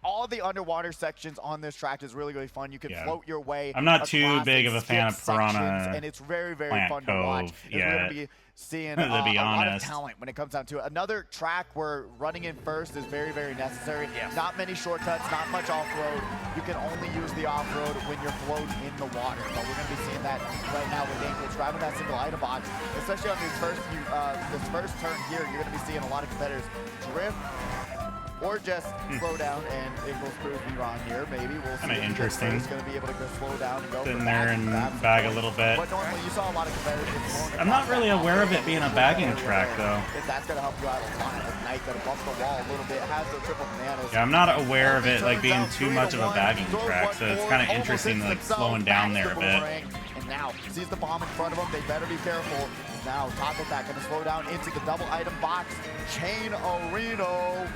Speaker 2: all the underwater sections on this track is really fun. You can float your way.
Speaker 1: I'm not too big of a fan of Piranha,
Speaker 2: and it's very fun to watch.
Speaker 1: Yeah.
Speaker 2: We're gonna be seeing a lot of talent when it comes down to it. Another track where running in first is very necessary. Not many shortcuts, not much off-road. You can only use the off-road when you're floating in the water. But we're going to be seeing that right now with Ankles grabbing that single item box. Especially on these this first turn here, you're going to be seeing a lot of competitors drift or just slow down, and Ingles proves me wrong here. Maybe we'll see.
Speaker 1: Kind of interesting.
Speaker 2: He's going to be able to go slow down and go
Speaker 1: in there and bag a little bit.
Speaker 2: But normally you saw a lot of competitors.
Speaker 1: I'm not really aware of it being a bagging track though.
Speaker 2: That's going to help you out a lot. Knight going to bump the wall a little bit. Has the triple bananas.
Speaker 1: Yeah, I'm not aware of it like being too much of a bagging track, so it's kind of interesting like slowing down there a bit.
Speaker 2: And now sees the bomb in front of him. They better be careful. Now Taco Attack going to slow down into the double item box. Chain Areno.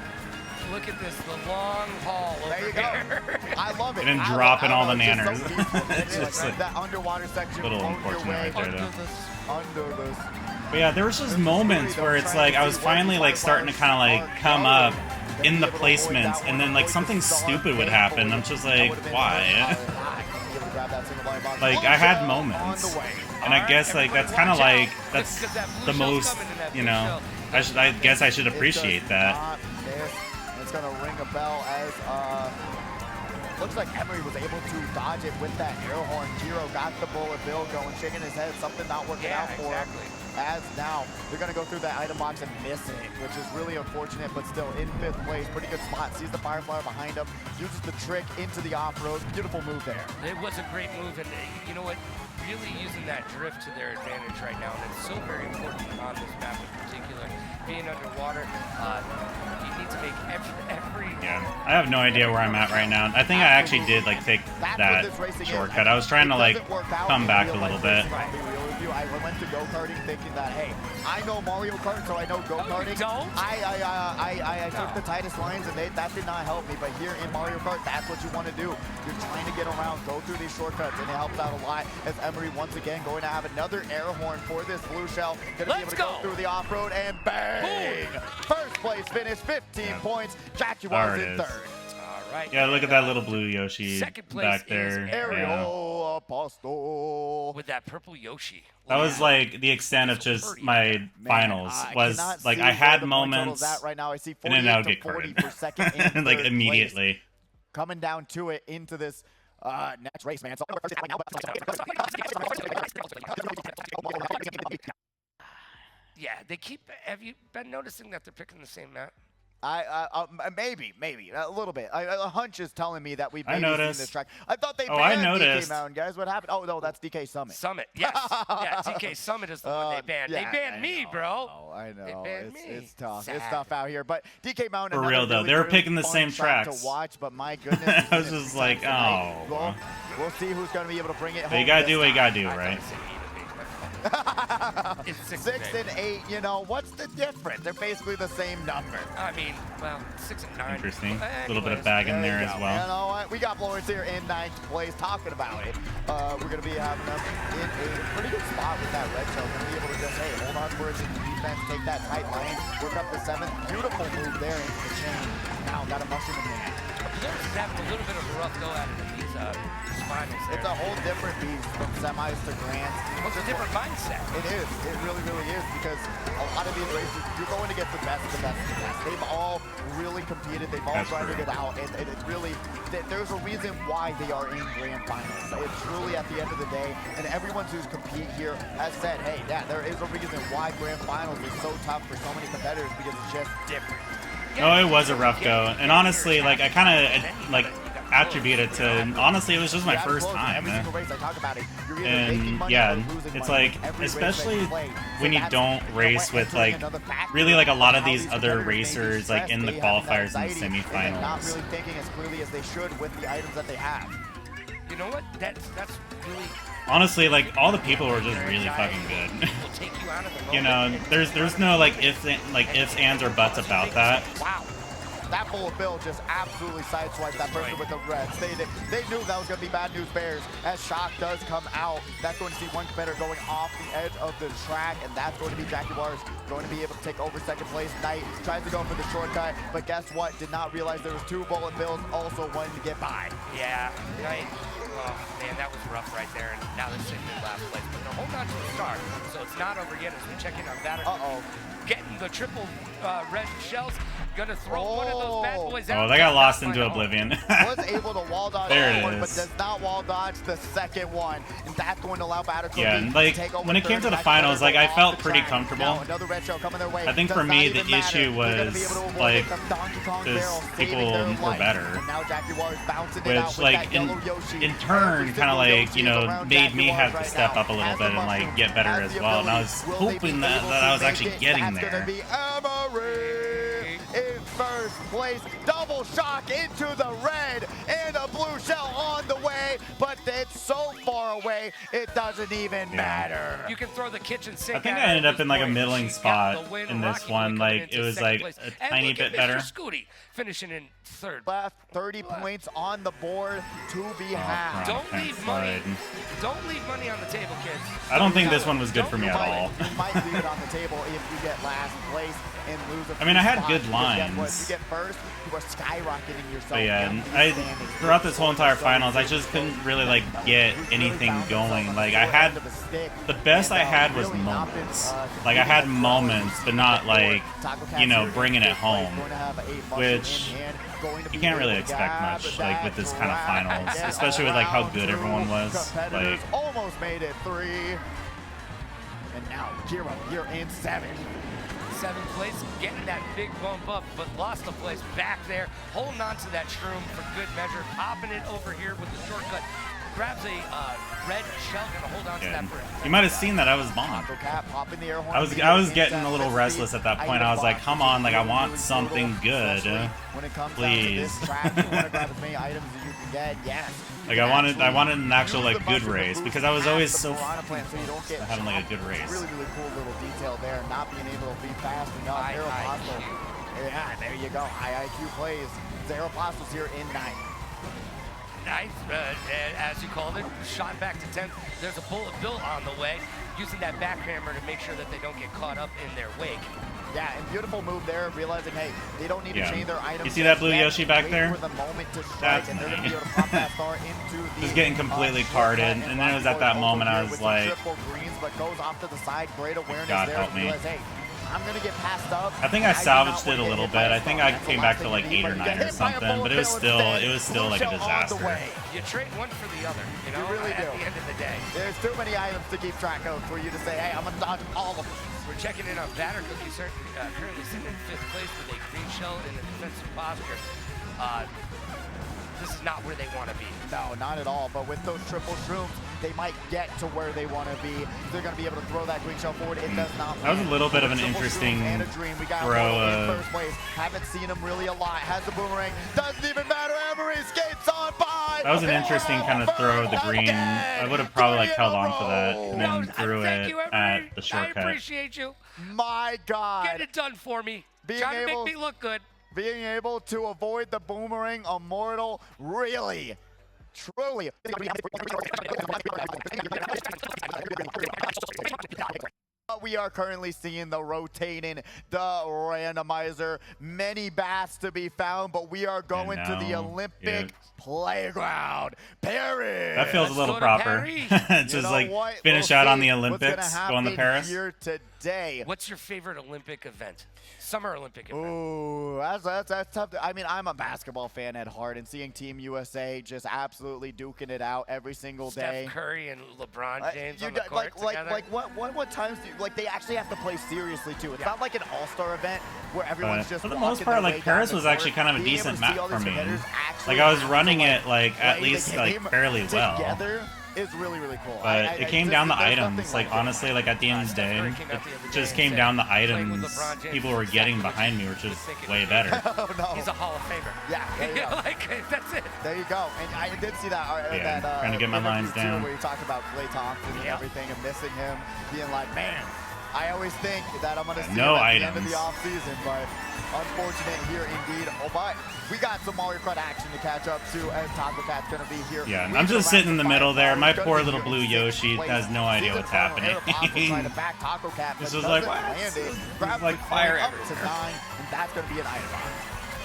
Speaker 3: Look at this, the long haul over
Speaker 2: there you go. I love it.
Speaker 1: And dropping all the nanners.
Speaker 2: It's just like that underwater section.
Speaker 1: A little unfortunate right there, though.
Speaker 2: Under this.
Speaker 1: But yeah, there was just moments where it's like I was finally like starting to kind of like come up in the placements, and then like something stupid would happen. I'm just like, why? Like I had moments, and I guess like that's kind of like that's the most, you know. I guess I should appreciate that.
Speaker 2: it's going to ring a bell as looks like Emery was able to dodge it with that air horn. Giro got the bullet bill going, shaking his head, something not working out for him. As now, they're going to go through that item box and miss it, which is really unfortunate, but still in 5th place. Pretty good spot. Sees the Firefly behind him, uses the trick into the off-road. Beautiful move there.
Speaker 3: It was a great move, and you know what? Really using that drift to their advantage right now, and it's so very important on this map in particular. Being underwater, you need to make every.
Speaker 1: Yeah, I have no idea where I'm at right now. I think I actually did like take that shortcut. I was trying to like come back a little bit.
Speaker 2: I went to go-karting thinking that, hey, I know Mario Kart, so I know go-karting. I took the tightest lines, and that did not help me. But here in Mario Kart, that's what you want to do. You're trying to get around, go through these shortcuts, and it helps out a lot. As Emery once again going to have another air horn for this blue shell. Going to be able to go through the off-road, and bang! Boom. First place finish, 15 points. Jaguars in 3rd.
Speaker 3: Right.
Speaker 1: Yeah, look at that little blue Yoshi
Speaker 3: Second place
Speaker 1: back there.
Speaker 2: Ariel Apostle.
Speaker 3: With that purple Yoshi.
Speaker 1: That was like the extent of just my finals. Was like I had moments,
Speaker 2: right now. I see
Speaker 1: and then I would get carded.
Speaker 2: For second and
Speaker 1: like immediately.
Speaker 2: Place. Coming down to it into this next race, man. So
Speaker 3: yeah, they keep. Have you been noticing that they're picking the same map?
Speaker 2: Maybe a little bit. A hunch is telling me that we've maybe seen this track. I thought they
Speaker 1: banned
Speaker 2: DK Mountain, guys. What happened? Oh no, that's DK Summit.
Speaker 3: Summit, yes. Yeah, DK Summit is the one they banned.
Speaker 2: Yeah,
Speaker 3: they banned me, bro.
Speaker 2: I know.
Speaker 3: They banned me.
Speaker 2: It's tough.
Speaker 3: Sad.
Speaker 2: It's tough out here. But DK Mountain.
Speaker 1: For real though, they were picking the same tracks.
Speaker 2: To watch, but my goodness.
Speaker 1: I was just like, oh.
Speaker 2: We'll see who's going to be able to bring it home.
Speaker 1: You gotta do what you gotta do, right?
Speaker 3: It's 6
Speaker 2: and 8, you know, what's the difference? They're basically the same number.
Speaker 3: I mean, well, 6 and 9.
Speaker 1: Interesting. A little bit of bag in there as well.
Speaker 2: You know what? We got Florence here in 9th place talking about it. We're going to be having them in a pretty good spot with that red shell. Going to be able to just, hey, hold on for it in the defense, take that tight lane, work up the 7th. Beautiful move there into the chain. Now got a mushroom in hand.
Speaker 3: Florence is having a little bit of a rough go at it in these finals there.
Speaker 2: It's a whole different beast from semis to grands.
Speaker 3: It's a different mindset.
Speaker 2: It is. It really, really is, because a lot of these races, you're going to get the best of the best of the best. They've all really competed. They've all tried to get out, and it's really, there's a reason why they are in grand finals. It's truly at the end of the day, and everyone who's compete here has said, hey, yeah, there is a reason why grand finals is so tough for so many competitors, because it's just different.
Speaker 1: Oh, it was a rough go, and honestly, like I kind of like attribute it to, honestly, it was just my first time. And yeah, it's like, especially when you don't race with like really like a lot of these other racers like in the qualifiers and the semifinals.
Speaker 2: Not really thinking as clearly as they should with the items that they have.
Speaker 3: You know what? That's really.
Speaker 1: Honestly, like all the people were just really fucking good. You know, there's no like ifs, ands, or buts about that.
Speaker 2: Wow. That bullet bill just absolutely sideswiped that person with the reds. They knew that was going to be bad news bears. As Shock does come out, that's going to see one competitor going off the edge of the track, and that's going to be Jaguars going to be able to take over 2nd place. Knight tries to go for the shortcut, but guess what? Did not realize there was 2 bullet bills also wanting to get by.
Speaker 3: Yeah, Knight. Oh, man, that was rough right there, and now they're sitting in last place. But they're holding on to the start, so it's not over yet as we check in on Batter. Getting the triple red shells. Gonna throw one of those bad boys out.
Speaker 1: Oh, they got lost into oblivion.
Speaker 2: Was able to wall dodge
Speaker 1: there
Speaker 2: one,
Speaker 1: it
Speaker 2: but
Speaker 1: is.
Speaker 2: does not wall dodge the 2nd one, and that's going to allow Batter to
Speaker 1: and like when it came to the finals, like I felt pretty comfortable. I think for me the issue was like because people were better, which like in turn kind of like, you know, made me have to step up a little bit and like get better as well. And I was hoping that I was actually getting there.
Speaker 2: In 1st place, double shock into the red, and a blue shell on the way, but it's so far away it doesn't even matter.
Speaker 3: You can throw the kitchen sink.
Speaker 1: I think I ended up in like a middling spot in this one. Like it was like a tiny bit better.
Speaker 3: Scooty finishing in 3rd.
Speaker 2: Left 30 points on the board to be had.
Speaker 3: Don't leave money. Don't leave money on the table, kids.
Speaker 1: I don't think this one was good for me at all.
Speaker 2: You might leave it on the table if you get last place and lose a few
Speaker 1: I mean, I had
Speaker 2: spots.
Speaker 1: good lines.
Speaker 2: If you get first, you are skyrocketing yourself.
Speaker 1: But yeah, throughout this whole entire finals, I just couldn't really like get anything anything going. Like I had the best I had was moments. Like I had moments, but not like, you know, bringing it home, which you can't really expect much like with this kind of finals, especially with like how good everyone was. Like
Speaker 2: almost made it 3, and now Kira here in
Speaker 3: 7th place, getting that big bump up, but lost the place back there, holding on to that shroom for good measure, popping it over here with the shortcut, grabs a red shell, gonna hold on to that for him.
Speaker 1: You might have seen that I was bombed. I was getting a little restless at that point. I was like, come on, like I want something good, please. Like I wanted an actual like good race because I was always so having like a good race.
Speaker 2: Really cool little detail there, not being able to be fast enough. Yeah, there you go. High IQ plays. Aeropostale's here in 9th.
Speaker 3: 9th, as you called it, shot back to 10th. There's a bullet bill on the way, using that backhammer to make sure that they don't get caught up in their wake.
Speaker 2: Yeah, and beautiful move there, realizing, hey, they don't need to change their items.
Speaker 1: You see that blue Yoshi back there?
Speaker 2: For the moment to strike, and they're going to be able to pop that star into the
Speaker 1: just getting completely carded, and then it was at that moment I was like,
Speaker 2: triple greens, but goes off to the side. Great awareness
Speaker 1: God
Speaker 2: there.
Speaker 1: help me.
Speaker 2: Realize, hey, I'm gonna get passed up.
Speaker 1: I think I salvaged it a little bit. I think I came back to like 8 or 9 or something, but it was still like a disaster.
Speaker 3: You trade one for the other, you know,
Speaker 2: really
Speaker 3: at the end of the day.
Speaker 2: There's too many items to keep track of for you to say, hey, I'm gonna dodge all of them.
Speaker 3: We're checking in on Batter Cookie, currently sitting in 5th place with a green shell in a defensive posture. This is not where they want to be.
Speaker 2: No, not at all. But with those triple shrooms, they might get to where they want to be. They're going to be able to throw that green shell forward. It does not.
Speaker 1: That was a little bit of an interesting throw.
Speaker 2: In first place. Haven't seen him really a lot. Has the boomerang. Doesn't even matter. Emery skates on by.
Speaker 1: That was an interesting kind of throw of the green. I would have probably like held on to that and then threw it at the shortcut.
Speaker 3: I appreciate you.
Speaker 2: My God.
Speaker 3: Get it done for me. Trying to make me look good.
Speaker 2: Being able to avoid the boomerang, immortal, really, truly. We are currently seeing the rotating, the randomizer, many bats to be found, but we are going to the Olympic playground. Paris.
Speaker 1: That feels a little proper. Just like finish out on the Olympics, going to Paris.
Speaker 2: Here today.
Speaker 3: What's your favorite Olympic event? Summer Olympic event.
Speaker 2: Ooh, that's tough. I mean, I'm a basketball fan at heart, and seeing Team USA just absolutely duking it out every single day.
Speaker 3: Steph Curry and LeBron James on the court together.
Speaker 2: What times do you, like they actually have to play seriously too? It's not like an all-star event where everyone's just
Speaker 1: for the most part, like Paris was actually kind of a decent map for me. Like I was running it like at least like fairly well.
Speaker 2: Together is really, really cool.
Speaker 1: But it came down to items. Like honestly, like at the end of the day, it just came down to items people were getting behind me, which is way better.
Speaker 2: Oh, no.
Speaker 3: He's a Hall of Famer.
Speaker 2: Yeah, there you go.
Speaker 3: Like, that's it.
Speaker 2: There you go. And I did see that.
Speaker 1: Trying to get my lines down.
Speaker 2: Where you talked about Klay Thompson and everything and missing him, being like, man, I always think that I'm going to see him at the end of the offseason, but unfortunate here indeed. Oh, but we got some Mario Kart action to catch up to as Taco Cat's going to be here.
Speaker 1: Yeah, I'm just sitting in the middle there. My poor little blue Yoshi has no idea what's happening. This was like, what? It's like fire everywhere.
Speaker 2: And that's going to be an item box.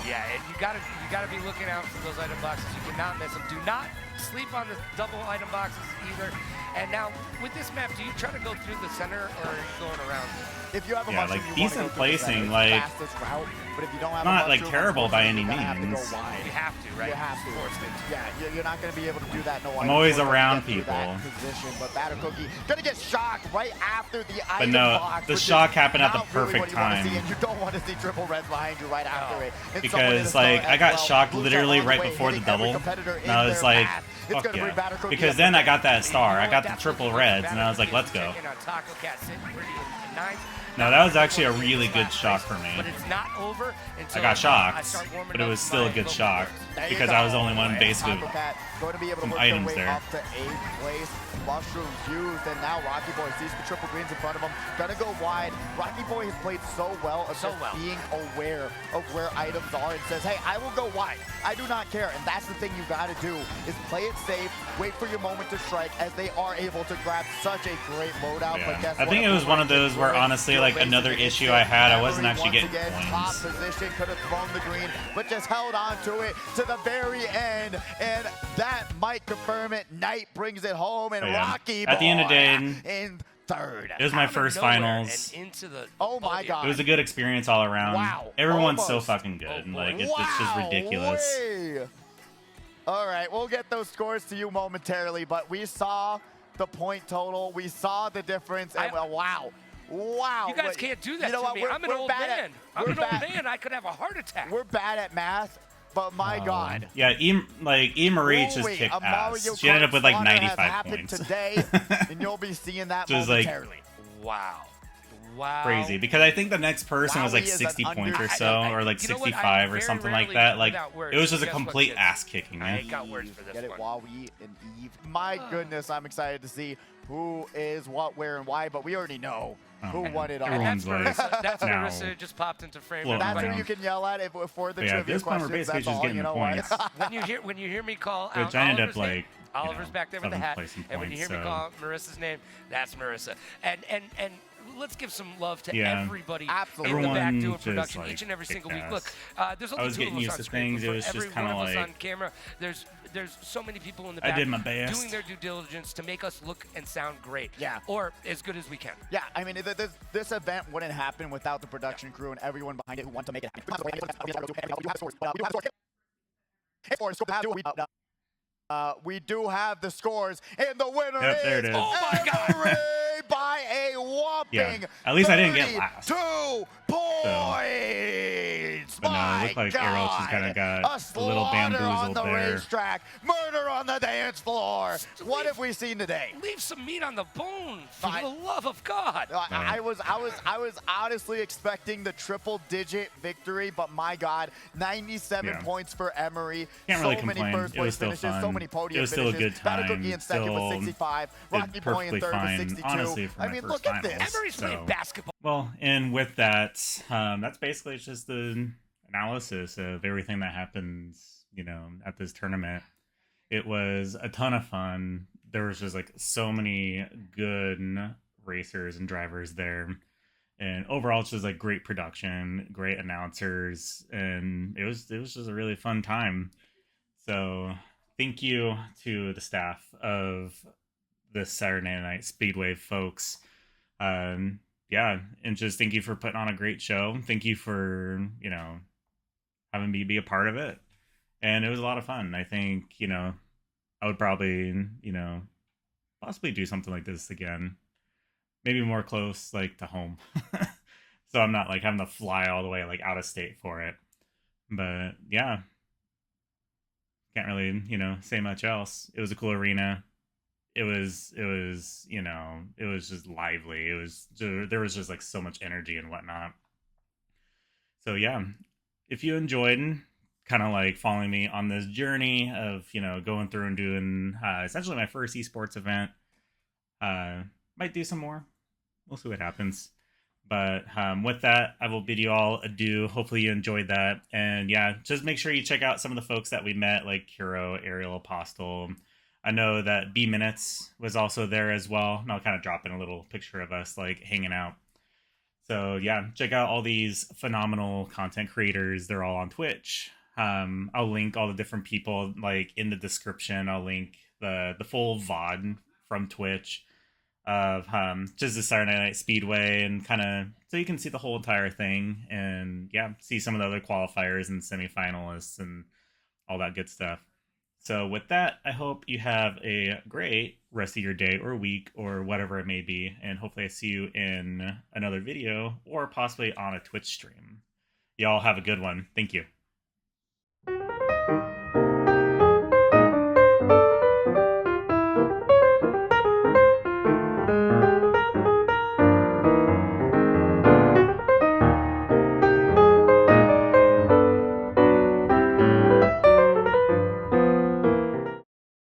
Speaker 3: Yeah, and you gotta be looking out for those item boxes. You cannot miss them. Do not sleep on the double item boxes either. And now, with this map, do you try to go through the center, or are you going around?
Speaker 2: If you have a
Speaker 1: like decent placing, like
Speaker 2: route, but if you don't have
Speaker 1: not like terrible by any means.
Speaker 3: You have to, right?
Speaker 2: You have to. Yeah, you're not going to be able to do that. No,
Speaker 1: I'm always around people.
Speaker 2: Position, but Batter Cookie gonna get shocked right after the
Speaker 1: item box. The shock happened at the perfect time.
Speaker 2: You don't want to see triple reds behind you right after it.
Speaker 1: Because like I got shocked literally right before the double, and I was like, fuck yeah. Because then I got that star. I got the triple reds, and I was like, let's go. No, that was actually a really good shock for me.
Speaker 3: But it's not over until
Speaker 1: I got shocked, but it was still a good shock because I was the only one basically some items there.
Speaker 2: Up to 8th place. Mushrooms used, and now Rocky Boy sees the triple greens in front of him. Gonna go wide. Rocky Boy has played so well of being aware of where items are and says, hey, I will go wide. I do not care. And that's the thing you got to do is play it safe, wait for your moment to strike as they are able to grab such a great loadout.
Speaker 1: Yeah.
Speaker 2: But guess
Speaker 1: I think it was one of those where honestly, like another issue I had. I wasn't actually getting
Speaker 2: Top
Speaker 1: points.
Speaker 2: position, could have thrown the green, but just held on to it to the very end, and that might confirm it. Knight brings it home, and Rocky
Speaker 1: at the end of the day,
Speaker 2: in third.
Speaker 1: It was my first finals.
Speaker 3: And into the,
Speaker 2: oh my god.
Speaker 1: It was a good experience all around.
Speaker 2: Wow.
Speaker 1: Everyone's
Speaker 2: Almost.
Speaker 1: so fucking good. Like it's just
Speaker 2: Wow,
Speaker 1: ridiculous.
Speaker 2: way. All right, we'll get those scores to you momentarily, but we saw the point total. We saw the difference, and wow. Wow.
Speaker 3: You guys can't do that
Speaker 2: you know
Speaker 3: to
Speaker 2: what?
Speaker 3: me. I'm an old man. I'm an old man. I could have a heart attack.
Speaker 2: We're bad at math, but my god.
Speaker 1: Yeah, E. Marie just kicked ass. She ended up with like 95 points.
Speaker 2: Today, and you'll be seeing that
Speaker 1: so
Speaker 2: momentarily.
Speaker 3: Wow. Wow.
Speaker 1: Crazy, because I think the next person was like 60 points or so, or like 65 or something like that. Like it was just a complete ass kicking, man.
Speaker 3: I ain't got words for this
Speaker 2: Get it,
Speaker 3: one.
Speaker 2: Wawi and Eve. My goodness, I'm excited to see who is what, where, and why, but we already know who won it all.
Speaker 1: Everyone's like,
Speaker 3: That's Marissa just popped into frame.
Speaker 2: That's who you can yell at for the trivia questions.
Speaker 1: We're basically
Speaker 2: That's
Speaker 1: just
Speaker 2: all,
Speaker 1: getting
Speaker 2: you know
Speaker 1: points.
Speaker 3: when you hear me call out
Speaker 1: Which I ended up
Speaker 3: Oliver's
Speaker 1: like,
Speaker 3: name, Oliver's back there with the hat, and when you hear me call Marissa's name, that's Marissa. And let's give some love to everybody in the back doing production each and every single week. Look, there's only two of us on screen.
Speaker 1: It was just kind of like
Speaker 3: on camera. There's so many people in the back
Speaker 1: I did my best.
Speaker 3: doing their due diligence to make us look and sound great.
Speaker 2: Yeah.
Speaker 3: Or as good as we can.
Speaker 2: Yeah, I mean, this event wouldn't happen without the production crew and everyone behind it who want to make it happen. We do have the scores, and the winner is
Speaker 1: there it is.
Speaker 3: Oh my God.
Speaker 2: by a whopping
Speaker 1: at least I didn't get last.
Speaker 2: 2 points.
Speaker 1: But no, it looked like Arrow just kind of got a little bamboozled
Speaker 2: on the
Speaker 1: there.
Speaker 2: racetrack, murder on the dance floor. What have we seen today?
Speaker 3: Leave some meat on the bone, for the love of God.
Speaker 2: I was honestly expecting the triple-digit victory, but my God, 97 points for Emery.
Speaker 1: Can't really
Speaker 2: so many
Speaker 1: complain.
Speaker 2: first-place finishes,
Speaker 1: fun.
Speaker 2: so many podium
Speaker 1: It was still
Speaker 2: finishes.
Speaker 1: a good time.
Speaker 2: Battle in second with 65. Rocky Boy in third with 62.
Speaker 1: Honestly, for
Speaker 2: I
Speaker 1: my
Speaker 2: mean,
Speaker 1: first
Speaker 2: look at this.
Speaker 1: finals,
Speaker 3: Emery's playing basketball.
Speaker 1: Well, and with that, that's basically just the analysis of everything that happens, at this tournament. It was a ton of fun. There was just like so many good racers and drivers there. And overall, it's just like great production, great announcers, and it was just a really fun time. So thank you to the staff of this Saturday Night Speedway folks. Yeah, and just thank you for putting on a great show. Thank you for, having me be a part of it. And it was a lot of fun. I think, I would probably, possibly do something like this again. Maybe more close, like, to home. So I'm not, like, having to fly all the way, like, out of state for it. But, yeah. Can't really, say much else. It was a cool arena. It was just lively. There was just like so much energy and whatnot. So yeah, if you enjoyed kind of like following me on this journey of, going through and doing essentially my first esports event, might do some more. We'll see what happens. But with that, I will bid you all adieu. Hopefully you enjoyed that. And yeah, just make sure you check out some of the folks that we met, like Kuro, Ariel, Apostle. I know that B Minutes was also there as well. And I'll kind of drop in a little picture of us like hanging out. So yeah, check out all these phenomenal content creators. They're all on Twitch. I'll link all the different people like in the description. I'll link the full VOD from Twitch of just the Saturday Night Speedway, and kind of so you can see the whole entire thing, and yeah, see some of the other qualifiers and semifinalists and all that good stuff. So with that, I hope you have a great rest of your day or week or whatever it may be. And hopefully I see you in another video or possibly on a Twitch stream. Y'all have a good one. Thank you.